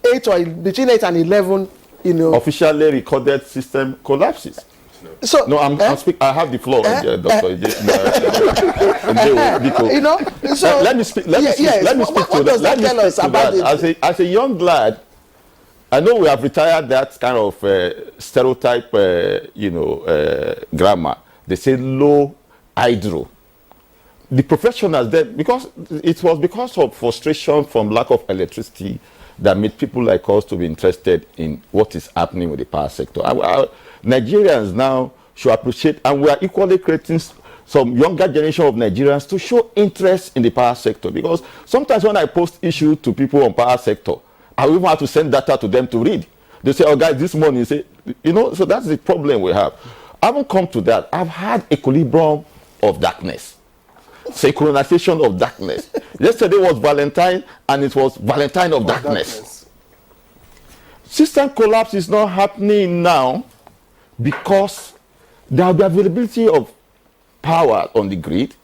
between 8 and 11, officially recorded system collapses. So no, I'm speaking. I have the floor, Doctor. So let me speak. Let me speak to that. As a young lad, I know we have retired that kind of stereotype, grammar. They say low hydro. The professionals then, because it was because of frustration from lack of electricity that made people like us to be interested in what is happening with the power sector. Nigerians now should appreciate, and we are equally creating some younger generation of Nigerians to show interest in the power sector, because sometimes when I post issues to people on power sector, I even have to send data to them to read. They say, oh guys, this morning, say, so that's the problem we have. I haven't come to that. I've had equilibrium of darkness, synchronization of darkness. Yesterday was Valentine, and it was Valentine of darkness. System collapse is not happening now because there will be availability of power on the grid,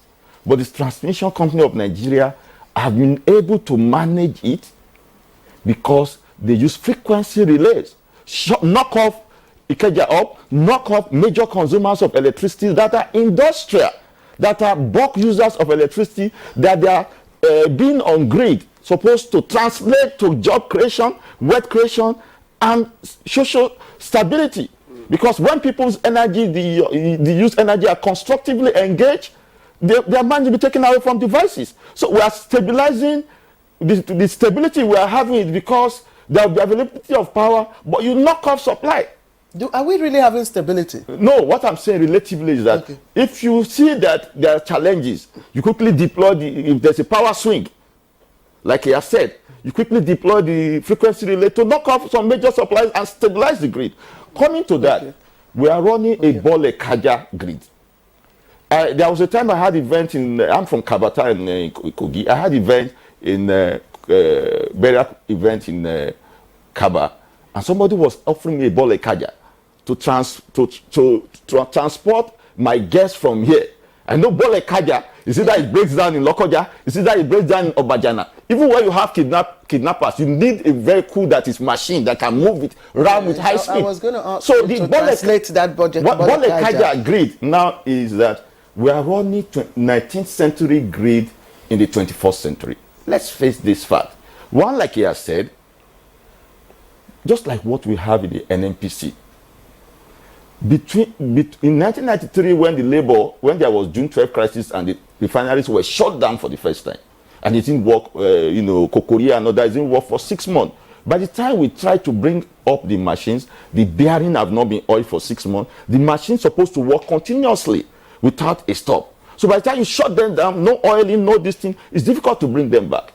but the transmission company of Nigeria have been able to manage it because they use frequency relays, knock off Ikeja up, knock off major consumers of electricity that are industrial, that are bulk users of electricity, that they are being on grid, supposed to translate to job creation, wealth creation, and social stability. Because when people's energy, the used energy are constructively engaged, their mind will be taken away from devices. So we are stabilizing, the stability we are having is because there will be availability of power, but you knock off supply. Are we really having stability? No, what I'm saying relatively is that if you see that there are challenges, you quickly deploy if there's a power swing, like I said, you quickly deploy the frequency relay to knock off some major supplies and stabilize the grid. Coming to that, we are running a Bole-Kaja grid. There was a time I had event I'm from Kabata in Kogi. I had event in burial event in Kaba, and somebody was offering me a Bole-Kaja to transport my guests from here. I know Bole-Kaja, is it that it breaks down in Lokoja, is it that it breaks down in Obajana. Even when you have kidnappers, you need a vehicle that is machine that can move it around with high speed. I was going to ask you to translate that budget. What Bole-Kaja grid now is that we are running 19th century grid in the 21st century. Let's face this fact. One, like he has said, just like what we have in the NNPC. In 1993, when there was June 12 crisis and the refineries were shut down for the first time, and it didn't work, Kokoria and others didn't work for 6 months. By the time we tried to bring up the machines, the bearing have not been oiled for 6 months. The machines supposed to work continuously without a stop. So by the time you shut them down, no oiling, no this thing, it's difficult to bring them back.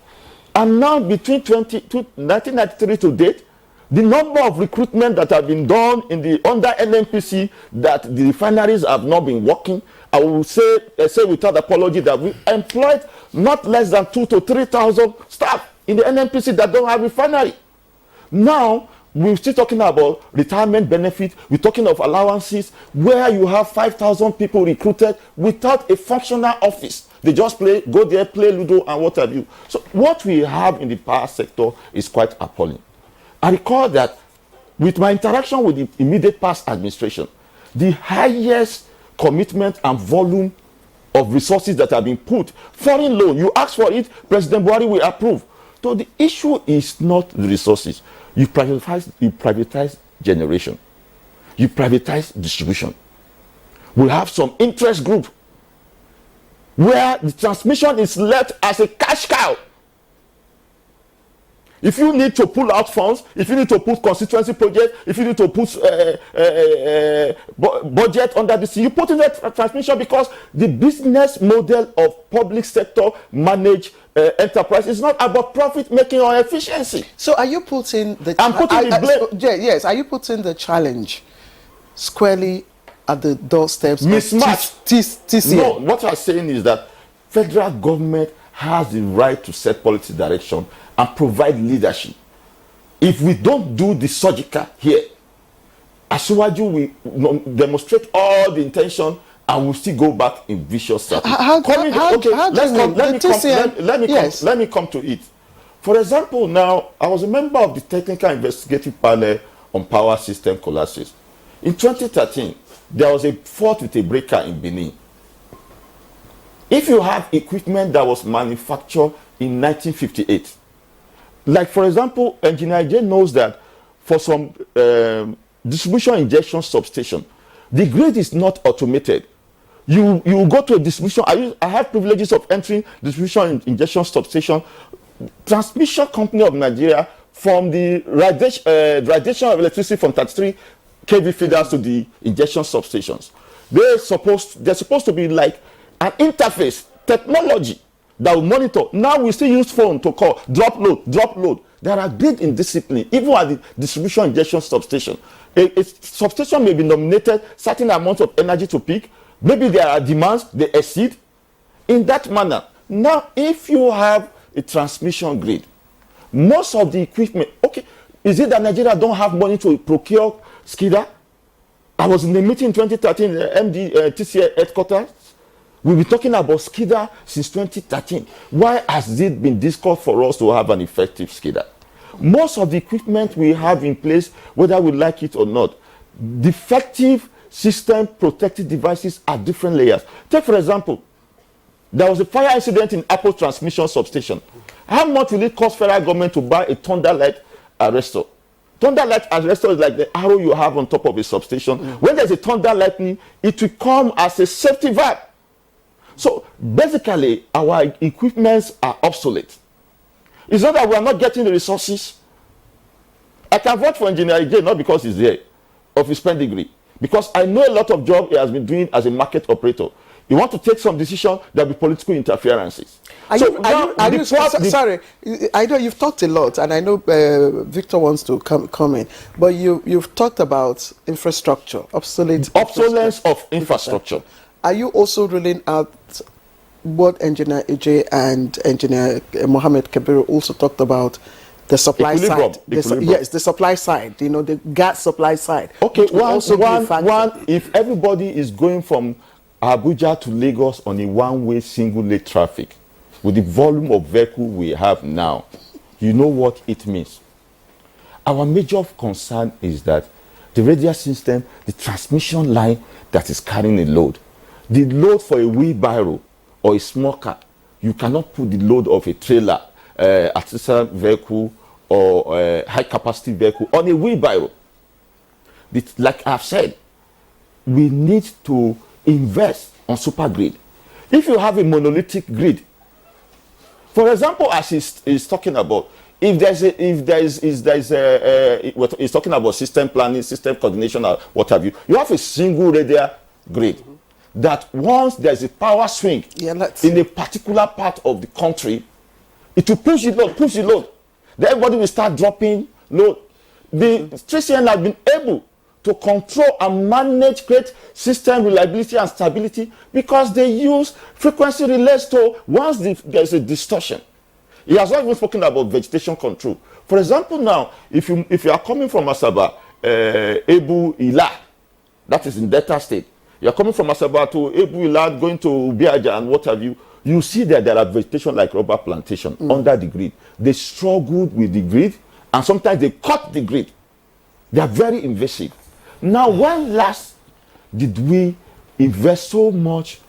And now between 1993 to date, the number of recruitment that have been done under NNPC that the refineries have not been working, I will say without apology that we employed not less than 2,000 to 3,000 staff in the NNPC that don't have refinery. Now, we're still talking about retirement benefit. We're talking of allowances where you have 5,000 people recruited without a functional office. They just go there, play Ludo and what have you. So what we have in the power sector is quite appalling. I recall that with my interaction with the immediate past administration, the highest commitment and volume of resources that have been put, foreign loan, you ask for it, President Buhari will approve. So the issue is not the resources. You privatize generation. You privatize distribution. We have some interest group where the transmission is left as a cash cow. If you need to pull out funds, if you need to put constituency project, if you need to put budget under this, you put in that transmission because the business model of public sector managed enterprise is not about profit making or efficiency. So are you putting the I'm putting the blame. Yes, are you putting the challenge squarely at the doorsteps mismatch. of TCN. No, what I'm saying is that federal government has the right to set policy direction and provide leadership. If we don't do the surgical here, Asiwaju will demonstrate all the intention and we'll still go back in vicious circle. Let me come to it. For example, now, I was a member of the Technical Investigative Panel on Power System Collapses. In 2013, there was a fault with a breaker in Benin. If you have equipment that was manufactured in 1958, like for example, Engineer J knows that for some distribution injection substation, the grid is not automated. You go to a distribution. I have privileges of entering distribution injection substation. Transmission Company of Nigeria, from the radiation of electricity from 33 kV feeders to the injection substations. They're supposed to be like an interface technology that will monitor. Now we still use phone to call, drop load. There are great indiscipline, even at the distribution injection substation. A substation may be nominated certain amount of energy to peak. Maybe there are demands, they exceed. In that manner, now if you have a transmission grid, most of the equipment, okay, is it that Nigeria don't have money to procure skidder? I was in a meeting in 2013 TCA headquarters. We've been talking about skidder since 2013. Why has it been difficult for us to have an effective skidder? Most of the equipment we have in place, whether we like it or not, defective system protective devices are different layers. Take for example, there was a fire incident in Apple transmission substation. How much will it cost federal government to buy a thunder light arrestor? Thunder light arrestor is like the arrow you have on top of a substation. When there's a thunder lightning, it will come as a safety valve. So basically, our equipments are obsolete. It's not that we are not getting the resources. I can vote for Engineer J not because he's there, of his pedigree, because I know a lot of job he has been doing as a market operator. You want to take some decision, there'll be political interferences. Sorry, I know you've talked a lot, and I know Victor wants to come in, but you've talked about infrastructure, obsolence of infrastructure. Are you also ruling out what Engineer J and Engineer Mohammed Kabiru also talked about, the supply side? Yes, the supply side, you know, the gas supply side. Okay, if everybody is going from Abuja to Lagos on a one-way single-lane traffic, with the volume of vehicle we have now, you know what it means. Our major concern is that the radial system, the transmission line that is carrying a load, the load for a wheelbarrow or a small car, you cannot put the load of a trailer, artisanal vehicle or a high-capacity vehicle on a wheelbarrow. Like I've said, we need to invest on super grid. If you have a monolithic grid, for example, as he's talking about, he's talking about system planning, system coordination, or what have you. You have a single radial grid that once there's a power swing in a particular part of the country, it will push the load. Then everybody will start dropping load. The TCN have been able to control and manage great system reliability and stability because they use frequency relays to once there's a distortion. He has not even spoken about vegetation control. For example, now, if you are coming from Asaba, Ebu Ila, that is in Delta State, you are coming from Asaba to Ebu Ila, going to Biaja and what have you, you see that there are vegetation like rubber plantation under the grid. They struggle with the grid and sometimes they cut the grid. They are very invasive. Now, when last did we invest so much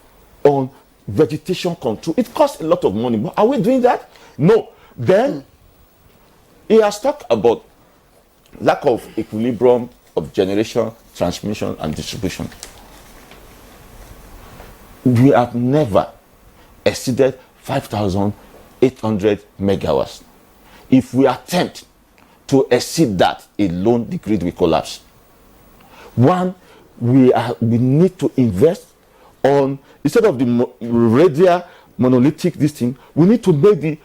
on vegetation control? It costs a lot of money, but are we doing that? No. Then he has talked about lack of equilibrium of generation, transmission, and distribution. We have never exceeded 5,800 megawatts. If we attempt to exceed that alone, the grid will collapse. One, we need to invest on, instead of the radial monolithic this thing. We need to make the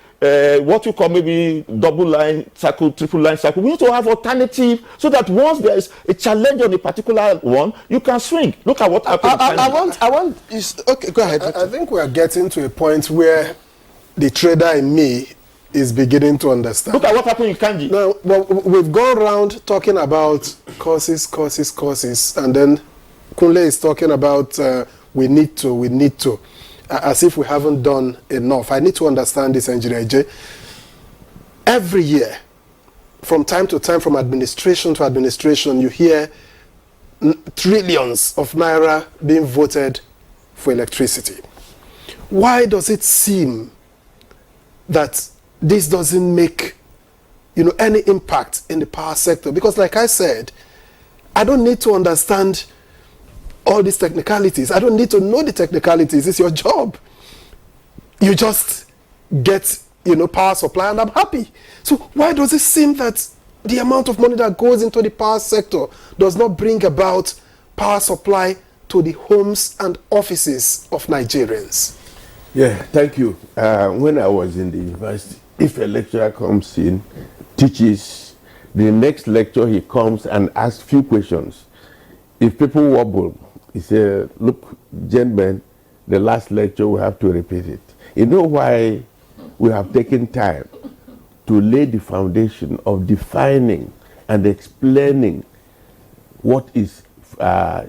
what you call maybe double line circle, triple line circle. We need to have alternative so that once there is a challenge on a particular one, you can swing. Look at what happened. I want is okay. Go ahead. I think we are getting to a point where the trader in me is beginning to understand. Look at what happened in Kanji. No, well, we've gone around talking about courses, and then Kunle is talking about we need to, as if we haven't done enough. I need to understand this, Engineer J. Every year, from time to time, from administration to administration, you hear trillions of naira being voted for electricity. Why does it seem that this doesn't make any impact in the power sector? Because like I said, I don't need to understand all these technicalities. I don't need to know the technicalities. It's your job. You just get power supply and I'm happy. So why does it seem that the amount of money that goes into the power sector does not bring about power supply to the homes and offices of Nigerians? Yeah, thank you. When I was in the university, if a lecturer comes in, teaches, the next lecture he comes and asks few questions. If people wobble, he says, look, gentlemen, the last lecture we have to repeat it. You know why we have taken time to lay the foundation of defining and explaining what is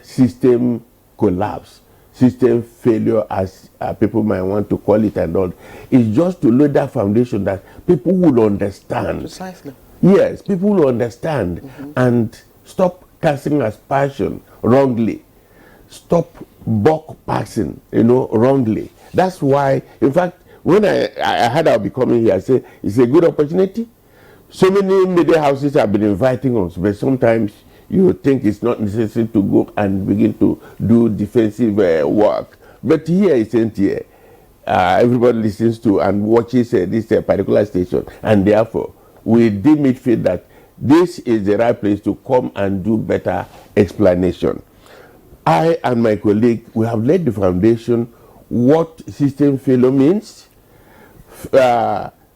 system collapse, system failure, as people might want to call it, and all. It's just to lay that foundation that people will understand. Precisely. Yes, people will understand and stop casting aspersion wrongly. Stop buck passing, wrongly. That's why, in fact, when I heard I'll be coming here, I said it's a good opportunity. So many media houses have been inviting us, but sometimes you think it's not necessary to go and begin to do defensive work. But here it's NTA. Everybody listens to and watches this particular station, and therefore we deem it fit that this is the right place to come and do better explanation. I and my colleague, we have laid the foundation what system failure means,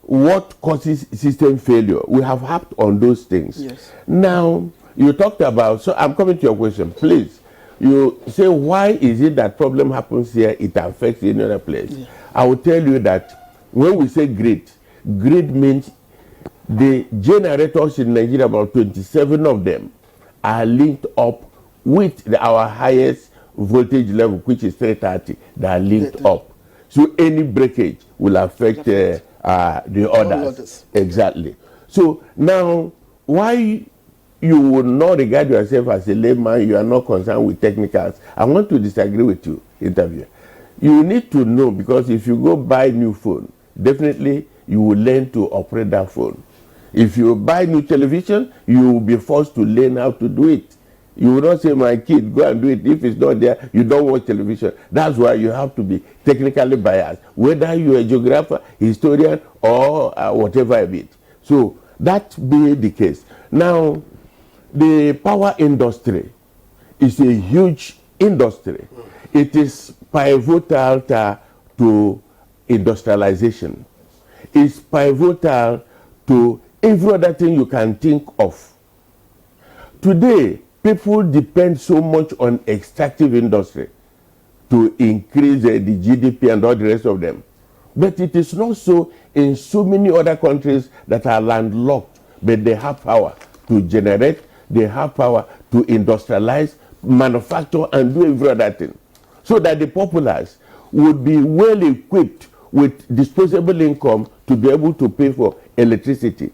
what causes system failure. We have harped on those things. Yes. Now, you talked about, so I'm coming to your question, please. You say, why is it that problem happens here, it affects any other place? Yeah. I will tell you that when we say grid means the generators in Nigeria, about 27 of them, are linked up with our highest voltage level, which is 330, they are linked up. So any breakage will affect the others. Exactly. So now, why you would not regard yourself as a layman, you are not concerned with technicals. I want to disagree with you, interviewer. You need to know, because if you go buy new phone, definitely you will learn to operate that phone. If you buy new television, you will be forced to learn how to do it. You will not say, my kid, go and do it. If it's not there, you don't watch television. That's why you have to be technically biased, whether you're a geographer, historian, or whatever a bit. So that be the case. Now, the power industry is a huge industry. It is pivotal to industrialization. It's pivotal to every other thing you can think of. Today, people depend so much on extractive industry to increase the GDP and all the rest of them. But it is not so in so many other countries that are landlocked, but they have power to generate, they have power to industrialize, manufacture, and do every other thing. So that the populace would be well equipped with disposable income to be able to pay for electricity.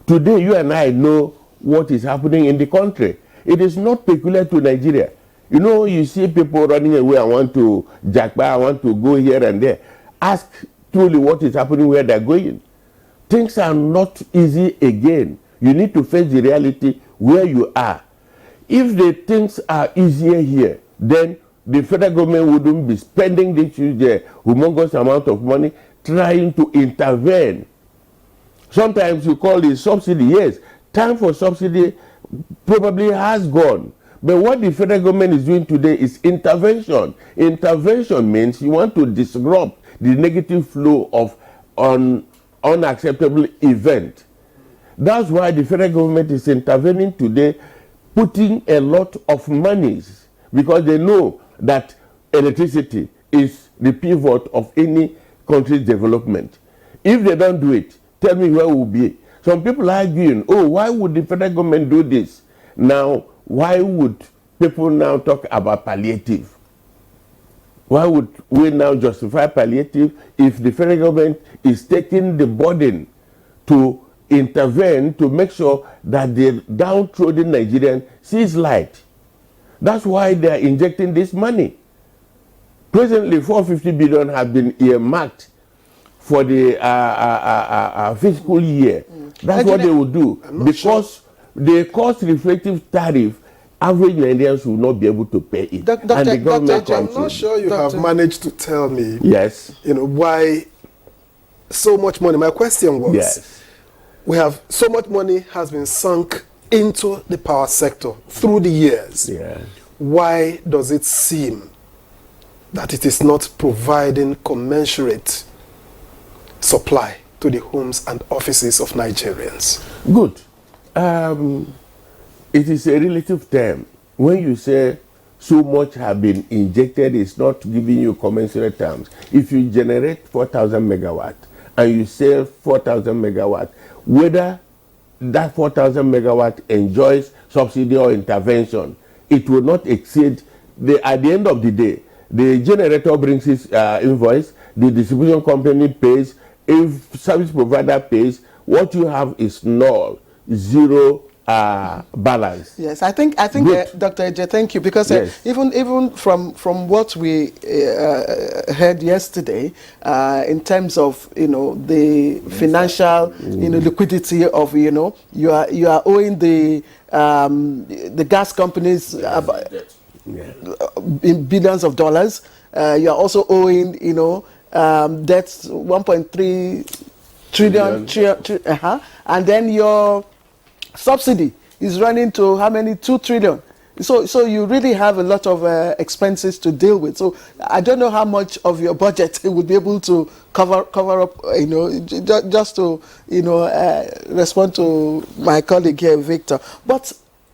Today, you and I know what is happening in the country. It is not peculiar to Nigeria. You see people running away, I want to jackpot, I want to go here and there. Ask truly what is happening where they're going. Things are not easy again. You need to face the reality where you are. If the things are easier here, then the federal government wouldn't be spending this humongous amount of money trying to intervene. Sometimes you call it subsidy. Yes, time for subsidy probably has gone. But what the federal government is doing today is intervention. Intervention means you want to disrupt the negative flow of unacceptable event. That's why the federal government is intervening today, putting a lot of monies, because they know that electricity is the pivot of any country's development. If they don't do it, tell me where we'll be. Some people are arguing, oh, why would the federal government do this? Now, why would people now talk about palliative? Why would we now justify palliative if the federal government is taking the burden to intervene to make sure that the downtrodden Nigerian sees light? That's why they are injecting this money. Presently, 450 billion have been earmarked for the fiscal year. That's what they will do, because the cost reflective tariff, average Nigerians will not be able to pay it. And the government I'm not sure you have managed to tell me, yes, why so much money. My question was, yes, we have so much money has been sunk into the power sector through the years. Yeah. Why does it seem that it is not providing commensurate supply to the homes and offices of Nigerians? Good. It is a relative term. When you say so much have been injected, it's not giving you commensurate terms. If you generate 4,000 megawatt and you sell 4,000 megawatt, whether that 4,000 megawatt enjoys subsidy or intervention, it will not exceed at the end of the day. The generator brings his invoice, the distribution company pays, if service provider pays, what you have is null, zero balance. Yes, I think Dr. Eje, thank you, because yes, even from what we heard yesterday, in terms of the financial liquidity of you are owing the gas companies in billions of dollars. You are also owing debts 1.3 trillion, and then your subsidy is running to how many? 2 trillion. So you really have a lot of expenses to deal with. So I don't know how much of your budget would be able to cover up, just to respond to my colleague here, Victor. But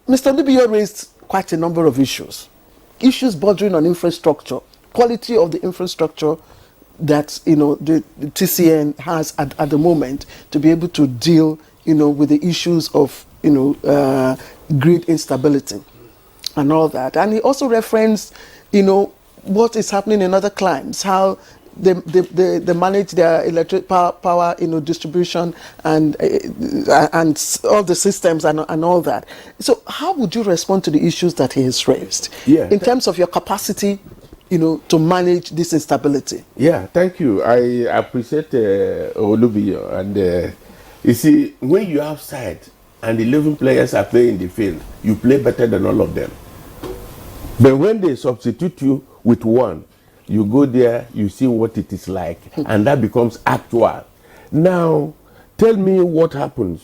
Mr. Libio raised quite a number of issues bordering on infrastructure, quality of the infrastructure that the TCN has at the moment to be able to deal with the issues of grid instability and all that. And he also referenced what is happening in other climes, how they manage their electric power distribution and all the systems and all that. So how would you respond to the issues that he has raised in terms of your capacity to manage this instability? Yeah, thank you. I appreciate Olubio. And you see, when you have side and 11 players are playing the field, you play better than all of them. But when they substitute you with one, you go there, you see what it is like, and that becomes actual. Now, tell me what happens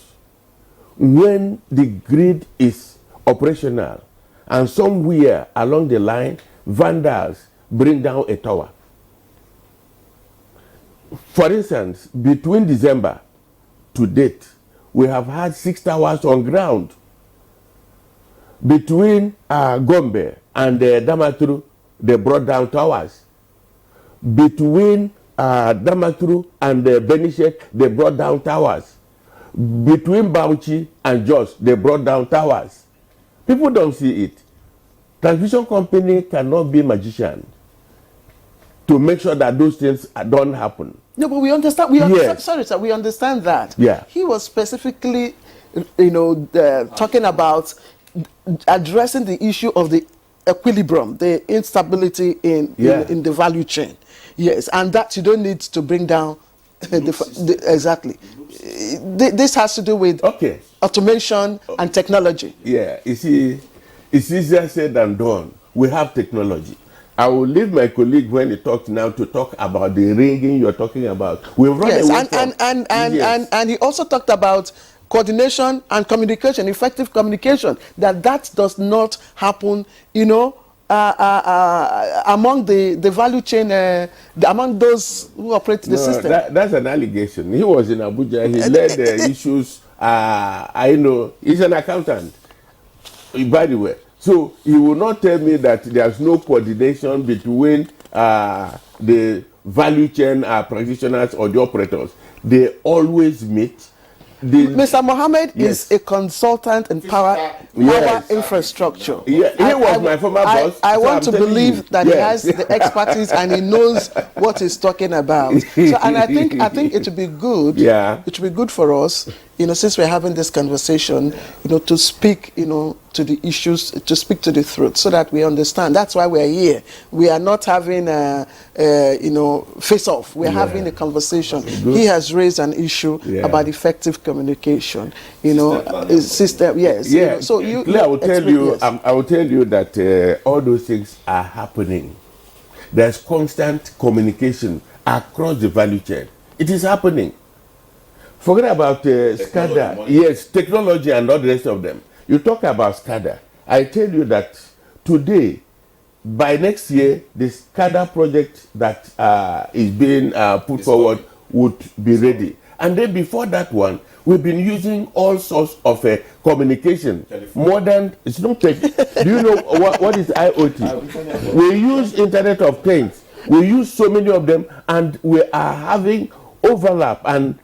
when the grid is operational and somewhere along the line, vandals bring down a tower. For instance, between December to date, we have had 6 towers on ground. Between Gombe and Damaturu, they brought down towers. Between Damaturu and Benishek, they brought down towers. Between Bauchi and Jos, they brought down towers. People don't see it. Transmission company cannot be magician to make sure that those things don't happen. No, but we understand. Yes. Sorry, sir. We understand that. Yeah. He was specifically, talking about addressing the issue of the equilibrium, the instability in the value chain. Yes, and that you don't need to bring down exactly. This has to do with automation and technology. Yeah, you see, it's easier said than done. We have technology. I will leave my colleague when he talks now to talk about the ringing you're talking about. We've run away and he also talked about coordination and communication, effective communication, that does not happen, among the value chain, among those who operate the system. That's an allegation. He was in Abuja. He led the issues. I know he's an accountant, by the way. So he will not tell me that there's no coordination between the value chain practitioners or the operators. They always meet. Mr. Mohammed is a consultant in power infrastructure. Yeah, he was my former boss. I want to believe that he has the expertise and he knows what he's talking about. So, and I think it would be good. Yeah. It would be good for us, since we're having this conversation, to speak, to the issues, to speak to the truth, so that we understand. That's why we're here. We are not having face off. We're having a conversation. He has raised an issue about effective communication. System. Yes. Yeah. So I will tell you. Yes. I will tell you that all those things are happening. There's constant communication across the value chain. It is happening. Forget about SCADA. Yes, technology and all the rest of them. You talk about SCADA. I tell you that today, by next year, the SCADA project that is being put forward would be ready. And then before that one, we've been using all sorts of communication. Modern, it's not tech. Do you know what is IoT? We use Internet of Things. We use so many of them, and we are having overlap and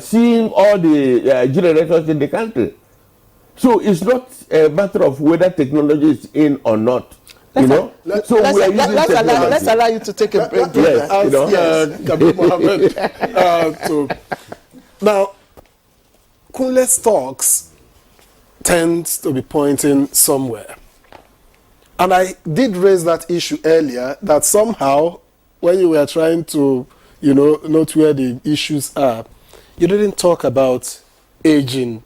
seeing all the generators in the country. So it's not a matter of whether technology is in or not. Let's allow you to take a break. Now, Kunle's talks tends to be pointing somewhere. And I did raise that issue earlier, that somehow, when you were trying to, note where the issues are, you didn't talk about aging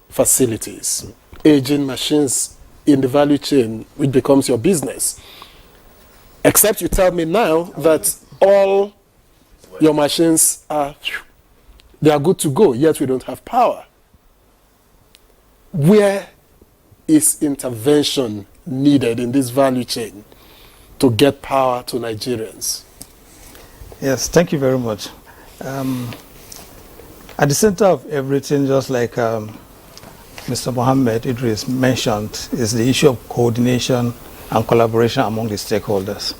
facilities, aging machines in the value chain, which becomes your business. Except you tell me now that all your machines they are good to go, yet we don't have power. Where is intervention needed in this value chain to get power to Nigerians? Yes, thank you very much. At the center of everything, just like Mr. Mohammed Idris mentioned, is the issue of coordination and collaboration among the stakeholders.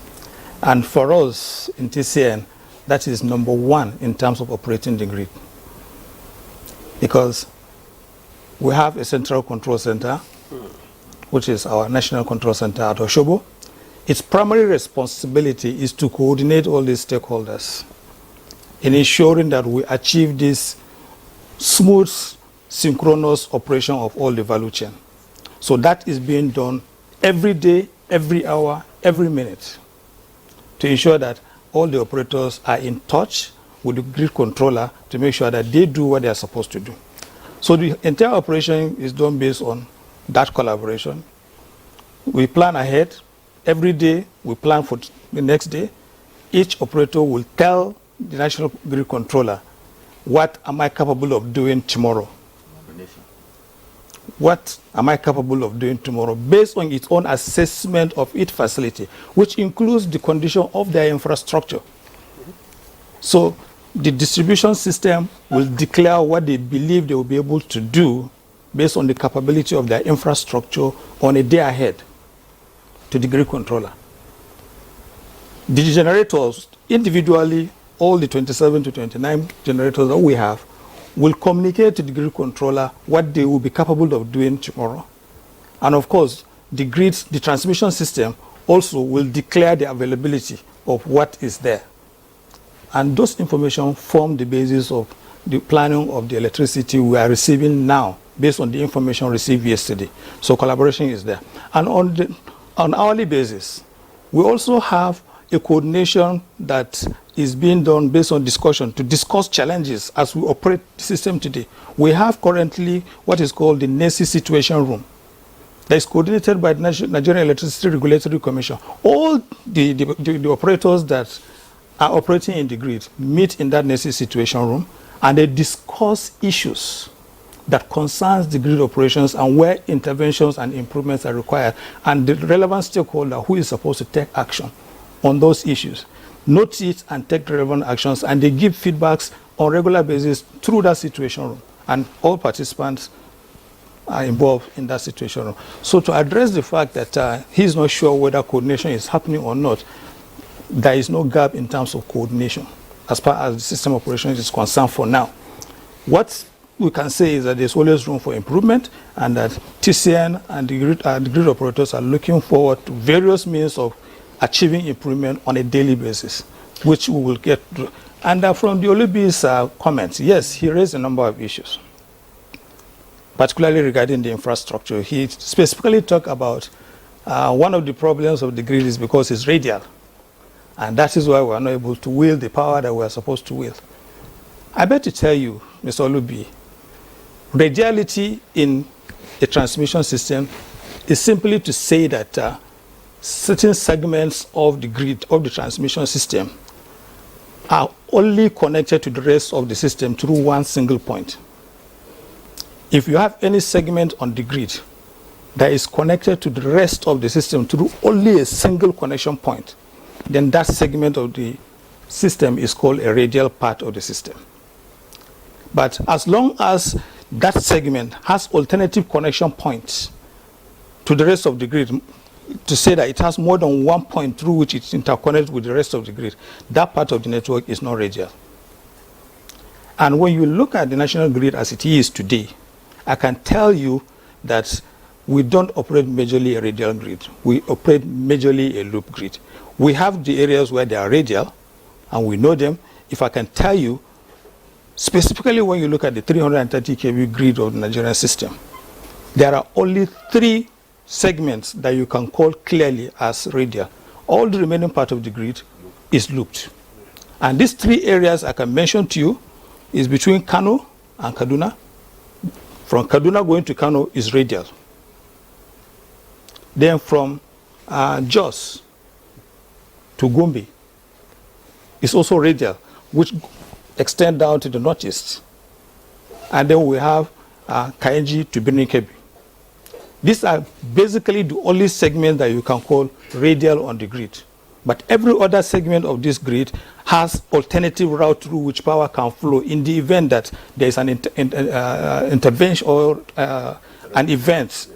And for us in TCN, that is number one in terms of operating the grid. Because we have a central control center, which is our national control center at Oshobo. Its primary responsibility is to coordinate all these stakeholders in ensuring that we achieve this smooth, synchronous operation of all the value chain. So that is being done every day, every hour, every minute to ensure that all the operators are in touch with the grid controller to make sure that they do what they are supposed to do. So the entire operation is done based on that collaboration. We plan ahead. Every day we plan for the next day. Each operator will tell the national grid controller, what am I capable of doing tomorrow? What am I capable of doing tomorrow based on its own assessment of each facility, which includes the condition of their infrastructure. So the distribution system will declare what they believe they will be able to do based on the capability of their infrastructure on a day ahead to the grid controller. The generators, individually, all the 27 to 29 generators that we have, will communicate to the grid controller what they will be capable of doing tomorrow. And of course, the transmission system also will declare the availability of what is there. And those information form the basis of the planning of the electricity we are receiving now based on the information received yesterday. So collaboration is there. And on hourly basis, we also have a coordination that is being done based on discussion to discuss challenges as we operate the system today. We have currently what is called the NESI Situation Room that is coordinated by the Nigerian Electricity Regulatory Commission. All the operators that are operating in the grid meet in that NESI Situation Room and they discuss issues that concerns the grid operations and where interventions and improvements are required, and the relevant stakeholder who is supposed to take action on those issues note it and take relevant actions, and they give feedbacks on regular basis through that situation room, and all participants are involved in that situation room. So to address the fact that he's not sure whether coordination is happening or not, there is no gap in terms of coordination as far as the system operations is concerned for now. What we can say is that there's always room for improvement, and that TCN and the grid operators are looking forward to various means of achieving improvement on a daily basis, which we will get to. And from the Olubi's comments, yes, he raised a number of issues, particularly regarding the infrastructure. He specifically talked about one of the problems of the grid is because it's radial, and that is why we are not able to wield the power that we are supposed to wield. I bet to tell you, Mr. Olubi, radiality in a transmission system is simply to say that certain segments of the grid, of the transmission system, are only connected to the rest of the system through one single point. If you have any segment on the grid that is connected to the rest of the system through only a single connection point, then that segment of the system is called a radial part of the system. But as long as that segment has alternative connection points to the rest of the grid, to say that it has more than one point through which it's interconnected with the rest of the grid, that part of the network is not radial. And when you look at the national grid as it is today, I can tell you that we don't operate majorly a radial grid. We operate majorly a loop grid. We have the areas where they are radial, and we know them. If I can tell you, specifically when you look at the 330 kV grid of the Nigerian system, there are only 3 segments that you can call clearly as radial. All the remaining part of the grid is looped. And these 3 areas I can mention to you is between Kano and Kaduna. From Kaduna going to Kano is radial. Then from Jos to Gombe is also radial, which extend down to the northeast. And then we have Kainji to Birnin Kebbi. These are basically the only segment that you can call radial on the grid. But every other segment of this grid has alternative route through which power can flow in the event that there is an intervention or an event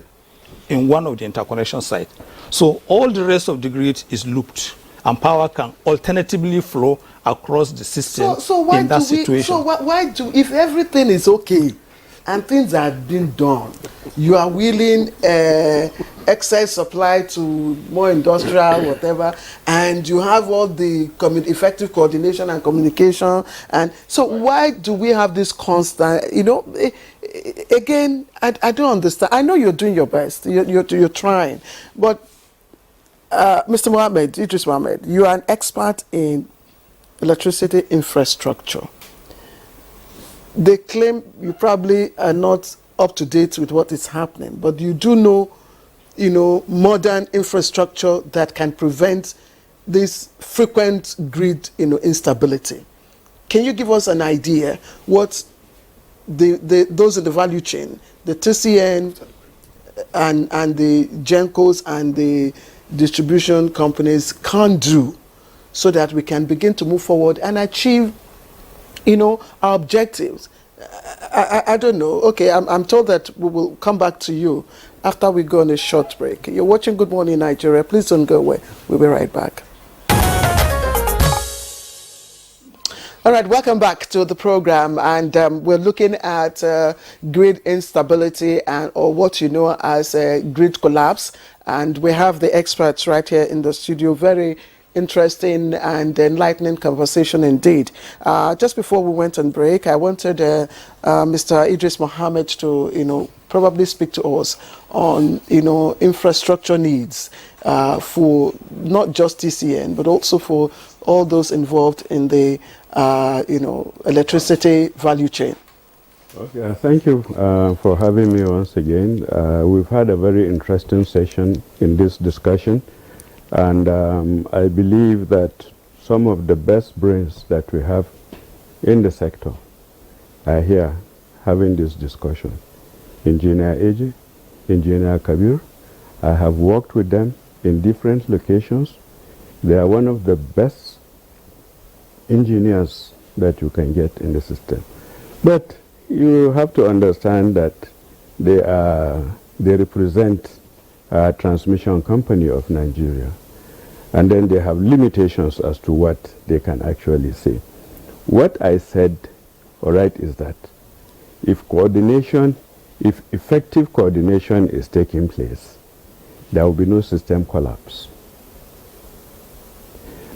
in one of the interconnection sites. So all the rest of the grid is looped, and power can alternatively flow across the system in that situation. So why do, if everything is okay and things are being done, you are willing excess supply to more industrial whatever, and you have all the effective coordination and communication, and so why do we have this constant, again, I don't understand. I know you're doing your best, you're trying, but Mr. Mohammed, Idris Mohammed, you are an expert in electricity infrastructure. They claim you probably are not up to date with what is happening, but you do know, modern infrastructure that can prevent this frequent grid, instability. Can you give us an idea what those in the value chain, the TCN and the GENCOs and the distribution companies can do so that we can begin to move forward and achieve our objectives? I don't know. Okay, I'm told that we will come back to you after we go on a short break. You're watching Good Morning Nigeria. Please don't go away. We'll be right back. All right, welcome back to the program, and we're looking at grid instability or what you know as grid collapse, and we have the experts right here in the studio. Very interesting and enlightening conversation indeed. Just before we went on break, I wanted Mr. Idris Mohammed to probably speak to us on infrastructure needs for not just TCN but also for all those involved in the electricity value chain. Okay, thank you for having me once again. We've had a very interesting session in this discussion, and I believe that some of the best brains that we have in the sector are here having this discussion. Engineer Eji, Engineer Kabir, I have worked with them in different locations. They are one of the best engineers that you can get in the system. But you have to understand that they represent a transmission company of Nigeria. And then they have limitations as to what they can actually say. What I said, all right, is that if effective coordination is taking place, there will be no system collapse.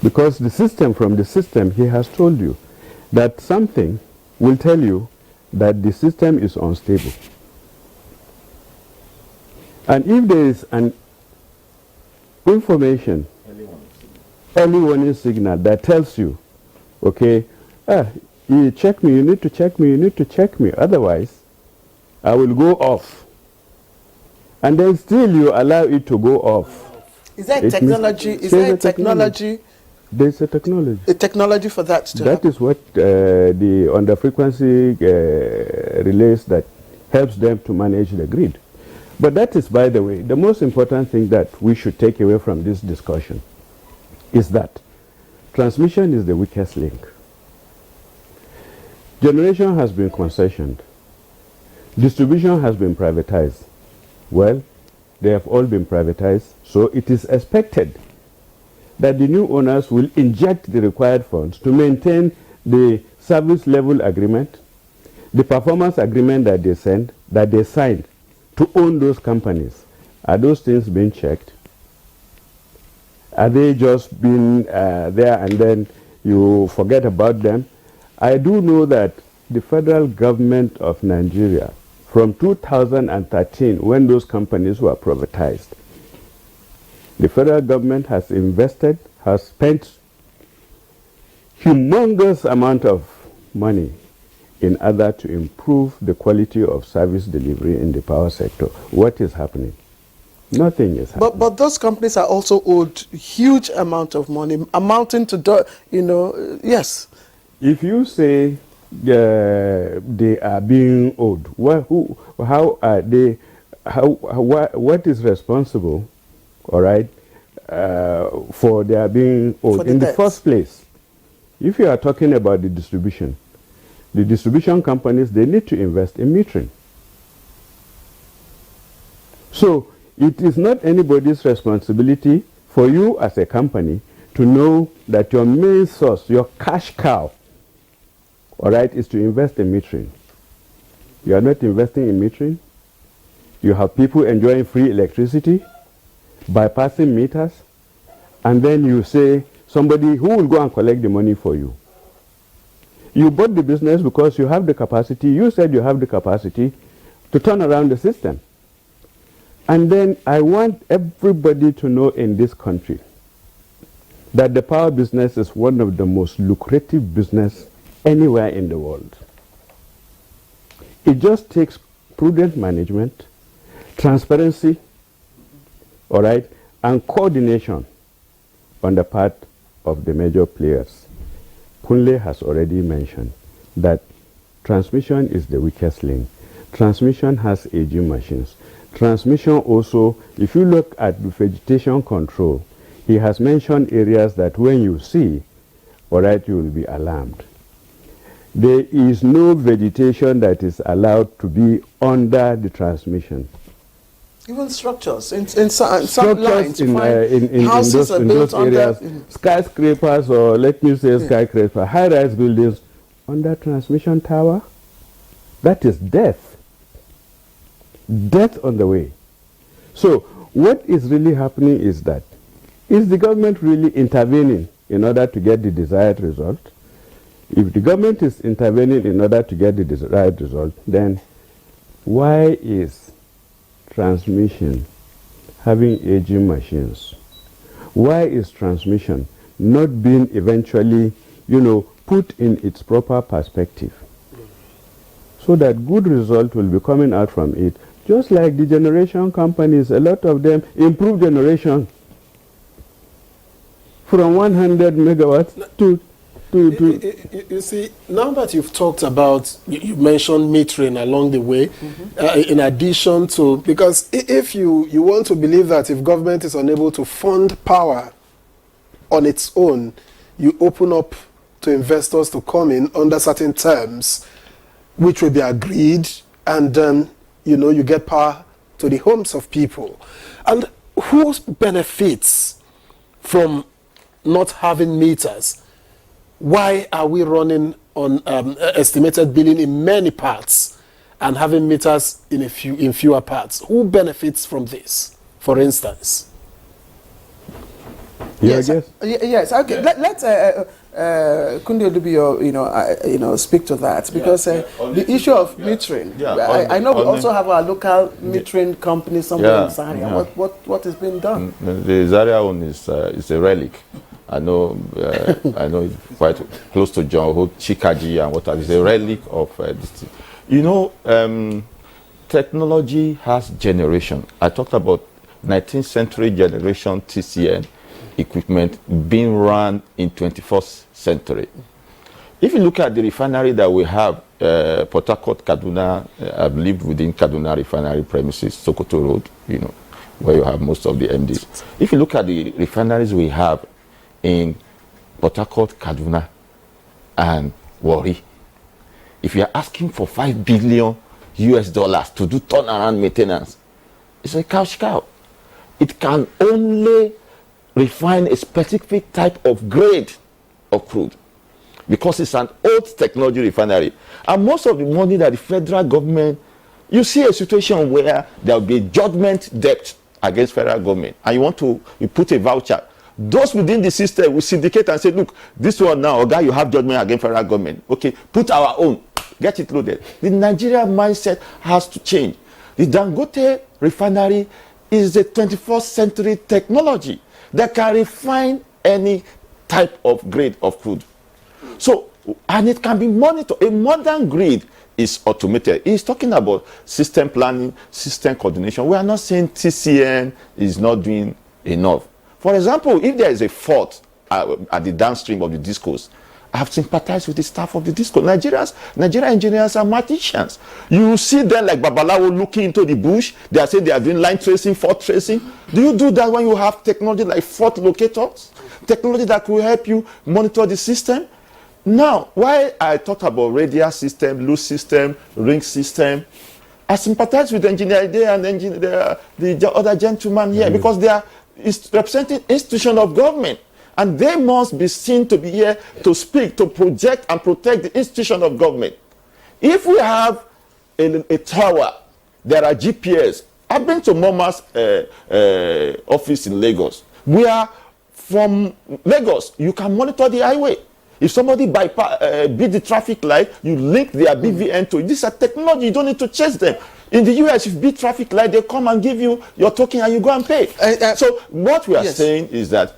Because from the system, he has told you that something will tell you that the system is unstable. And if there is an information, early warning signal that tells you, okay, you check me, you need to check me, you need to check me, otherwise I will go off. And then still you allow it to go off. Is there technology? Is there a technology? There's a technology. A technology for that to That is what the under-frequency relays that helps them to manage the grid. But that is, by the way, the most important thing that we should take away from this discussion is that transmission is the weakest link. Generation has been concessioned. Distribution has been privatized. Well, they have all been privatized, so it is expected that the new owners will inject the required funds to maintain the service level agreement, the performance agreement that they signed to own those companies. Are those things being checked? Are they just being there and then you forget about them? I do know that the federal government of Nigeria, from 2013, when those companies were privatized, the federal government has invested, has spent humongous amount of money in order to improve the quality of service delivery in the power sector. What is happening? Nothing is happening. But those companies are also owed huge amount of money, amounting to, yes. If you say they are being owed, how are they? What is responsible? All right, for their being owed in the first place? If you are talking about the distribution companies, they need to invest in metering. So it is not anybody's responsibility for you as a company to know that your main source, your cash cow, all right, is to invest in metering. You are not investing in metering. You have people enjoying free electricity, bypassing meters, and then you say somebody who will go and collect the money for you. You bought the business because you have the capacity. You said you have the capacity to turn around the system. And then I want everybody to know in this country that the power business is one of the most lucrative business anywhere in the world. It just takes prudent management, transparency, all right, and coordination on the part of the major players. Kunle has already mentioned that transmission is the weakest link. Transmission has aging machines. Transmission also, if you look at the vegetation control, he has mentioned areas that when you see, all right, you will be alarmed. There is no vegetation that is allowed to be under the transmission. Even structures in some lines, in houses are built those areas, skyscrapers, or let me say skyscraper, high-rise buildings under transmission tower. That is death. Death on the way. So what is really happening is that, is the government really intervening in order to get the desired result? If the government is intervening in order to get the desired result, then why is transmission having aging machines? Why is transmission not being eventually, put in its proper perspective so that good result will be coming out from it? Just like the generation companies, a lot of them improve generation from 100 megawatts to You see, now that you've talked about, you mentioned metering along the way, in addition to, because if you want to believe that if government is unable to fund power on its own, you open up to investors to come in under certain terms, which will be agreed, and you get power to the homes of people. And who benefits from not having meters? Why are we running on estimated billing in many parts and having meters in fewer parts? Who benefits from this, for instance? Yes. Okay. Let Kunde Olubio, speak to that, because the issue of metering. I know we also have our local metering company somewhere in Zaria. What is being done? The Zaria one is a relic. I know it's quite close to John Ho, Chikaji, and what have you. It's a relic of this thing. Technology has generation. I talked about 19th century generation TCN equipment being run in 21st century. If you look at the refinery that we have, Port Harcourt, Kaduna, I've lived within Kaduna refinery premises, Sokoto Road, where you have most of the MDs. If you look at the refineries we have in Port Harcourt, Kaduna, and Warri, if you are asking for $5 billion to do turnaround maintenance, it's a cash cow. It can only refine a specific type of grade of crude because it's an old technology refinery. And most of the money that the federal government, you see a situation where there will be judgment debt against federal government, and you put a voucher. Those within the system will syndicate and say, look, this one now, okay, you have judgment against federal government. Okay, put our own, get it loaded. The Nigerian mindset has to change. The Dangote refinery is the 21st century technology that can refine any type of grade of crude. So, and it can be monitored. A modern grid is automated. He's talking about system planning, system coordination. We are not saying TCN is not doing enough. For example, if there is a fault at the downstream of the discos, I have sympathized with the staff of the disco. Nigerian engineers are magicians. You see them like Babalawo looking into the bush. They are saying they are doing line tracing, fault tracing. Do you do that when you have technology like fault locators? Technology that will help you monitor the system? Now, why I talk about radial system, loose system, ring system, I sympathize with the engineer there and the other gentleman here because they are representing institution of government. And they must be seen to be here to speak, to project and protect the institution of government. If we have a tower, there are GPS. I've been to Moma's office in Lagos, where from Lagos, you can monitor the highway. If somebody beat the traffic light, you link their BVN to it. This is a technology, you don't need to chase them. In the US, if you beat traffic light, they come and give you your token and you go and pay. So what we are saying is that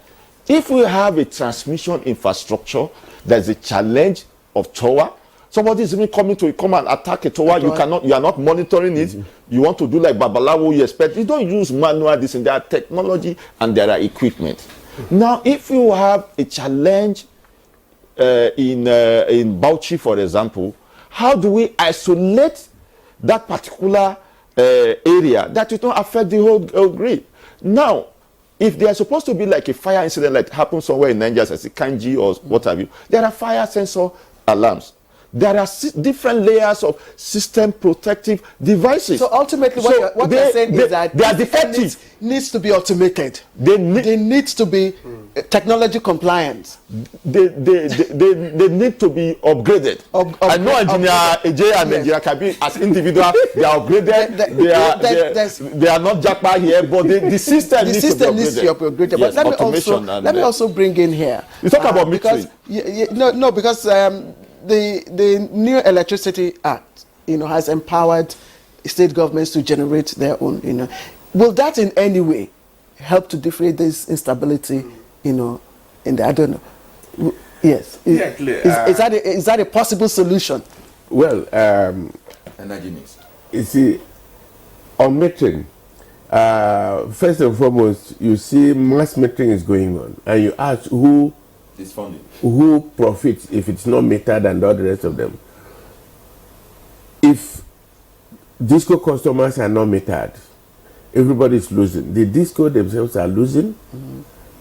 if we have a transmission infrastructure, there's a challenge of tower. Somebody is even coming to come and attack a tower. You are not monitoring it. You want to do like Babalawo, you expect. You don't use manual this and there are technology and there are equipment. Now, if you have a challenge in Bauchi, for example, how do we isolate that particular area that it don't affect the whole grid? Now, if they are supposed to be like a fire incident like happens somewhere in Nigeria, as a Kanji or what have you, there are fire sensor alarms. There are different layers of system protective devices. So ultimately, what you're saying is that they are defective. Needs to be automated. They need to be technology compliant. They need to be upgraded. I know engineer AJ and engineer Kabi as individuals, they are upgraded. They are not jackpot here, but the system needs to be upgraded. Yes, but let me also bring in here. You talk about metering. Because the new Electricity Act, has empowered state governments to generate their own. Will that in any way help to defray this instability? In the I don't know. Yes. Is that a possible solution? Well, energy needs. You see, on metering, first and foremost, you see mass metering is going on, and you ask who It's funding. Who profits if it's not metered and all the rest of them? If disco customers are not metered, everybody is losing. The disco themselves are losing,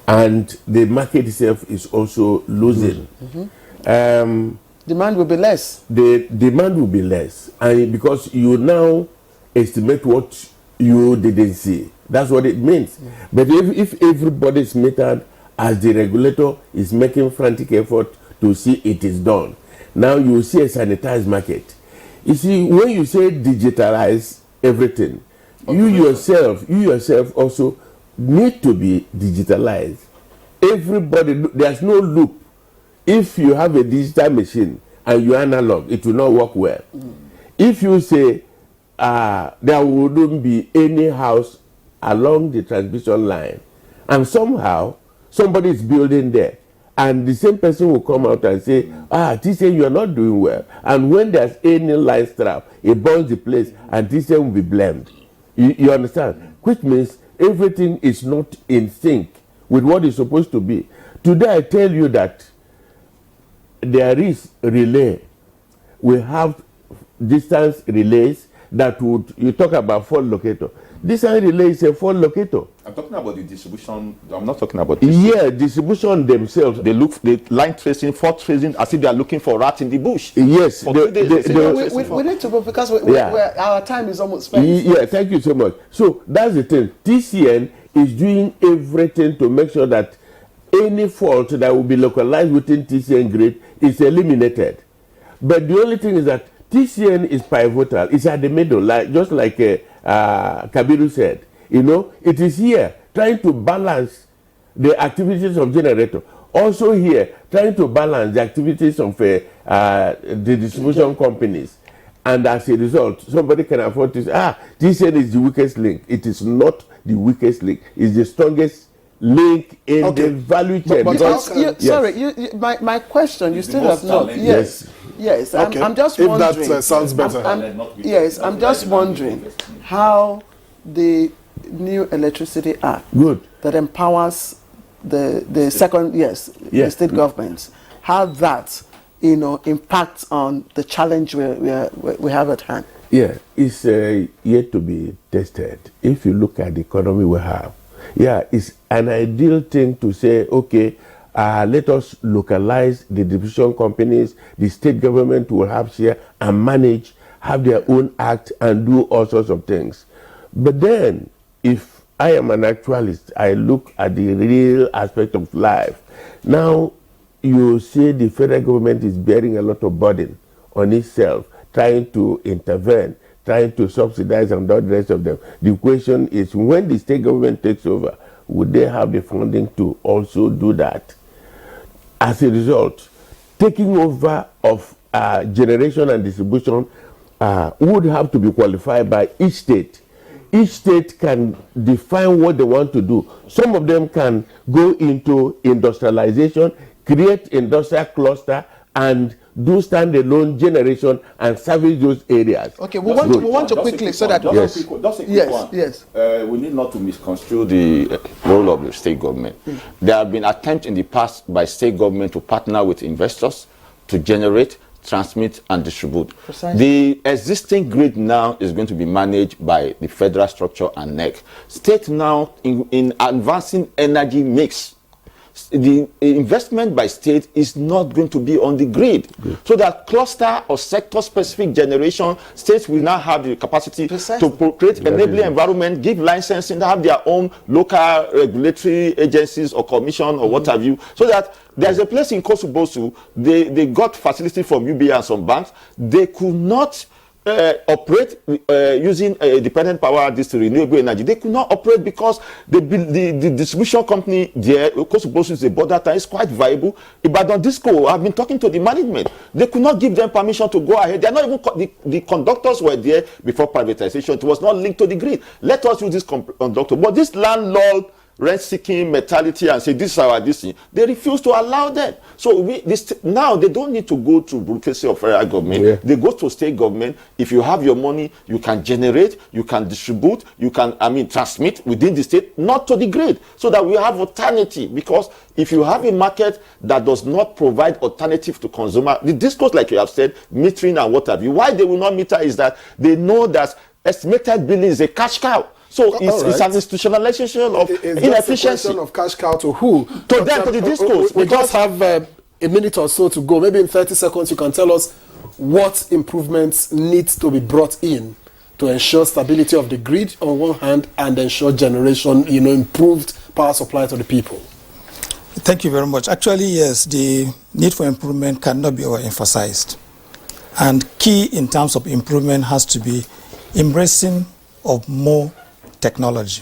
and the market itself is also losing. Demand will be less. The demand will be less, and because you now estimate what you didn't see. That's what it means. But if everybody is metered, as the regulator is making frantic effort to see it is done, now you see a sanitized market. You see, when you say digitalize everything, you yourself also need to be digitalized. Everybody, there's no loop. If you have a digital machine and you analog, it will not work well. If you say there wouldn't be any house along the transmission line, and somehow somebody is building there, and the same person will come out and say, TCN, you are not doing well. And when there's any line strap, it burns the place, and TCN will be blamed. You understand? Which means everything is not in sync with what is supposed to be. Today I tell you that there is relay. We have distance relays that would, you talk about fault locator. Distance relay is a fault locator. I'm talking about the distribution. I'm not talking about distribution themselves. They look, they line tracing, fault tracing, as if they are looking for rats in the bush. Yes. We need to go because our time is almost spent. Yeah, thank you so much. So that's the thing. TCN is doing everything to make sure that any fault that will be localized within TCN grid is eliminated. But the only thing is that TCN is pivotal. It's at the middle, just like Kabiru said. You know, it is here trying to balance the activities of generator. Also here trying to balance the activities of the distribution companies. And as a result, somebody can afford to say, TCN is the weakest link. It is not the weakest link. It's the strongest link in the value chain. My question, you still have not. Yes. Okay. I'm just if wondering. That sounds better. I'm just wondering how the new Electricity Act that empowers the second, the state governments, how that impacts on the challenge we have at hand. Yeah, it's yet to be tested. If you look at the economy we have, it's an ideal thing to say, okay, let us localize the distribution companies, the state government will have share and manage, have their own act and do all sorts of things. But then, if I am an actualist, I look at the real aspect of life. Now, you see the federal government is bearing a lot of burden on itself, trying to intervene, trying to subsidize and all the rest of them. The question is, when the state government takes over, would they have the funding to also do that? As a result, taking over of generation and distribution would have to be qualified by each state. Each state can define what they want to do. Some of them can go into industrialization, create industrial cluster, and do standalone generation and service those areas. Okay, we want to quickly so that just a quick one. We need not to misconstrue the role of the state government. There have been attempts in the past by state government to partner with investors to generate, transmit, and distribute. Precisely. The existing grid now is going to be managed by the federal structure and NEC. State now in advancing energy mix. The investment by state is not going to be on the grid. So that cluster or sector specific generation, states will now have the capacity to create enabling environment, give licensing, have their own local regulatory agencies or commission or what have you, so that there's a place in Kosovo, they got facility from UBA and some banks. They could not operate using dependent power, this renewable energy. They could not operate because the distribution company there, Kosovo is a border town, is quite viable. Ibadan Disco, I've been talking to the management. They could not give them permission to go ahead. They are not even the conductors were there before privatization. It was not linked to the grid. Let us use this conductor. But this landlord rent-seeking mentality and say, this is our this thing. They refuse to allow them. So now they don't need to go to bureaucracy of federal government. Yeah. They go to state government. If you have your money, you can generate, you can distribute, you can, transmit within the state, not to the grid, so that we have alternative. Because if you have a market that does not provide alternative to consumer, the discourse, like you have said, metering and what have you, why they will not meter is that they know that estimated billing is a cash cow. So it's an institutionalization of inefficiency. Of cash cow to who? To them, to the discourse. We just have a minute or so to go. Maybe in 30 seconds, you can tell us what improvements need to be brought in to ensure stability of the grid on one hand and ensure generation, improved power supply to the people. Thank you very much. Actually, yes, the need for improvement cannot be overemphasized. And key in terms of improvement has to be embracing of more technology,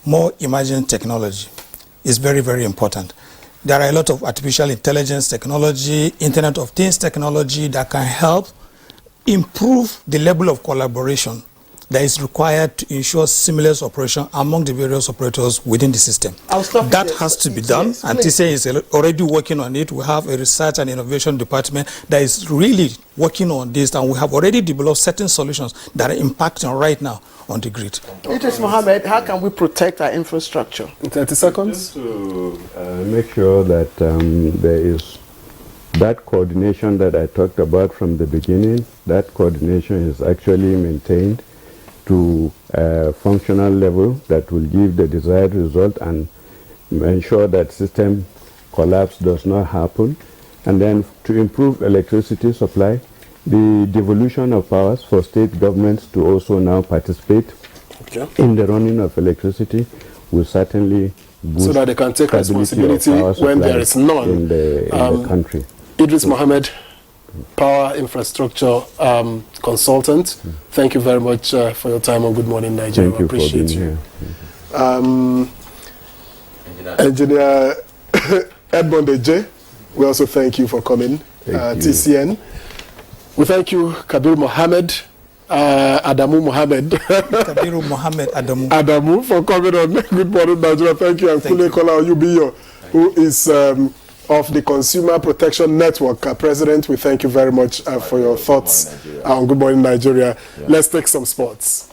more emerging technology is very, very important. There are a lot of artificial intelligence technology, Internet of Things technology that can help improve the level of collaboration that is required to ensure seamless operation among the various operators within the system. That has to be done, and NTA is already working on it. We have a research and innovation department that is really working on this, and we have already developed certain solutions that are impacting right now on the grid. Idris Mohammed, how can we protect our infrastructure? In 30 seconds. Just to make sure that there is that coordination that I talked about from the beginning, that coordination is actually maintained to a functional level that will give the desired result and ensure that system collapse does not happen. And then to improve electricity supply, the devolution of powers for state governments to also now participate in the running of electricity will certainly boost so that they can take responsibility when there is none in the country. Idris Mohammed, Power Infrastructure Consultant, thank you very much for your time on Good Morning Nigeria. Thank you appreciate for you. being here. Engineer Edmond Eje, we also thank you for coming. TCN. We thank you, Kabir Mohammed, Adamu Mohammed. Kabiru Mohammed Adamu. Adamu, for coming on Good Morning Nigeria. Thank you. And Kule Kola Oyubiyo, who is of the Consumer Protection Network president. We thank you very much for your thoughts on Good Morning Nigeria. Yeah. Let's take some sports.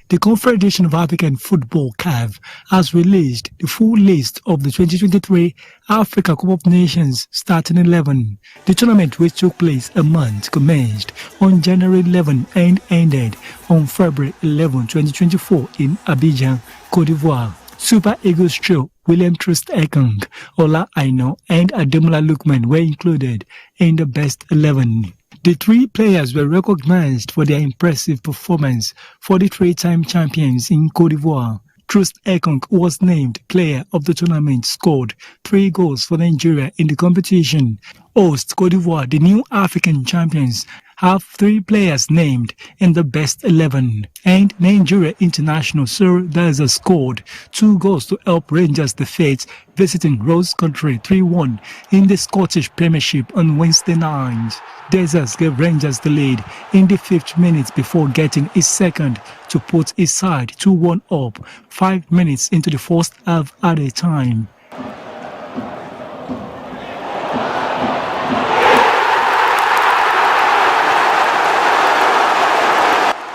The Confederation of African Football (CAF) has released the full list of the 2023 Africa Cup of Nations starting 11. The tournament, which took place a month, commenced on January 11 and ended on February 11, 2024 in Abuja, Cote d'Ivoire. Super Eagles trio William Troost Ekong, Ola Aino and Ademola Lookman were included in the best 11. The three players were recognized for their impressive performance for the three-time champions in Cote d'Ivoire. Troost Ekong was named player of the tournament, scored 3 goals for Nigeria in the competition. Host Cote d'Ivoire, the new African champions, have 3 players named in the best 11. And Nigeria international Sir Daza scored 2 goals to help Rangers defeat visiting Rose Country 3-1 in the Scottish Premiership on Wednesday night. Dazas gave Rangers the lead in the 5th minute before getting his second to put his side 2-1 up 5 minutes into the first half at a time.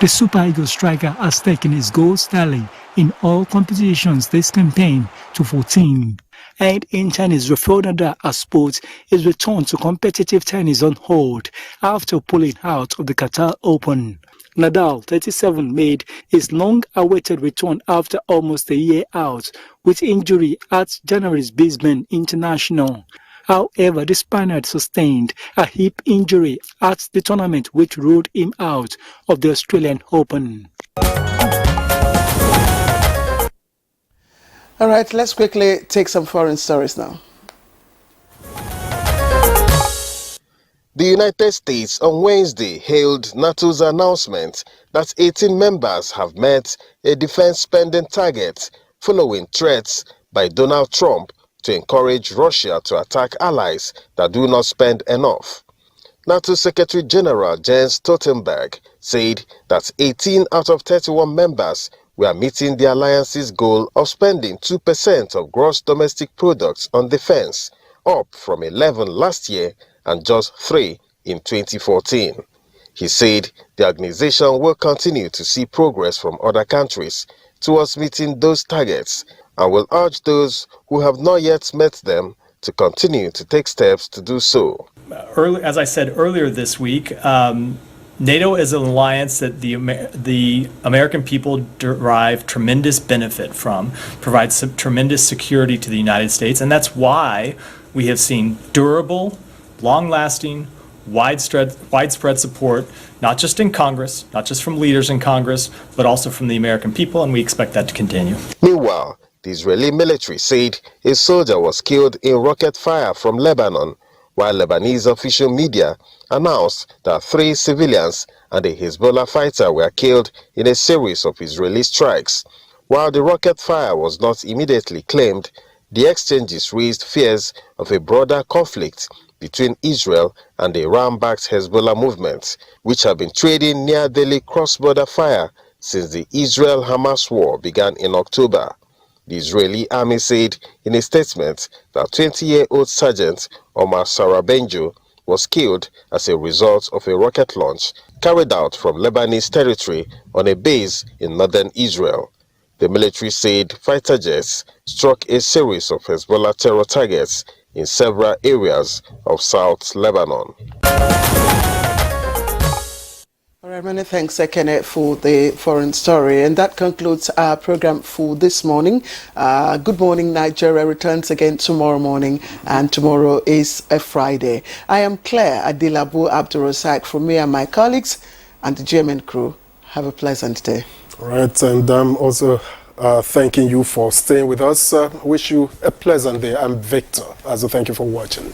The Super Eagles striker has taken his goals tally in all competitions this campaign to 14. And in tennis, Rafael Nadal has put his return to competitive tennis on hold after pulling out of the Qatar Open. Nadal, 37, made his long-awaited return after almost a year out with injury at January's Brisbane International. However, the Spaniard sustained a hip injury at the tournament, which ruled him out of the Australian Open. All right, let's quickly take some foreign stories now. The United States on Wednesday hailed NATO's announcement that 18 members have met a defense spending target following threats by Donald Trump to encourage Russia to attack allies that do not spend enough. NATO Secretary General Jens Stoltenberg said that 18 out of 31 members were meeting the alliance's goal of spending 2% of gross domestic products on defense, up from 11 last year and just 3 in 2014. He said the organization will continue to see progress from other countries towards meeting those targets and will urge those who have not yet met them to continue to take steps to do so. As I said earlier this week, NATO is an alliance that the American people derive tremendous benefit from, provides some tremendous security to the United States, and that's why we have seen durable, long-lasting, widespread support, not just in Congress, not just from leaders in Congress, but also from the American people, and we expect that to continue. Meanwhile, the Israeli military said a soldier was killed in rocket fire from Lebanon, while Lebanese official media announced that 3 civilians and a Hezbollah fighter were killed in a series of Israeli strikes. While the rocket fire was not immediately claimed, the exchanges raised fears of a broader conflict between Israel and the Iran-backed Hezbollah movement, which have been trading near daily cross-border fire since the Israel-Hamas war began in October. The Israeli army said in a statement that 20-year-old Sergeant Omar Sarabenjo was killed as a result of a rocket launch carried out from Lebanese territory on a base in northern Israel. The military said fighter jets struck a series of Hezbollah terror targets in several areas of South Lebanon. All right, many thanks, Ekene, for the foreign story. And that concludes our program for this morning. Good Morning Nigeria returns again tomorrow morning, and tomorrow is a Friday. I am Claire Adilabu Abdurrasaq. From me and my colleagues and the GMN crew, have a pleasant day. All right, and I'm also thanking you for staying with us. Wish you a pleasant day. I'm Victor, thank you for watching.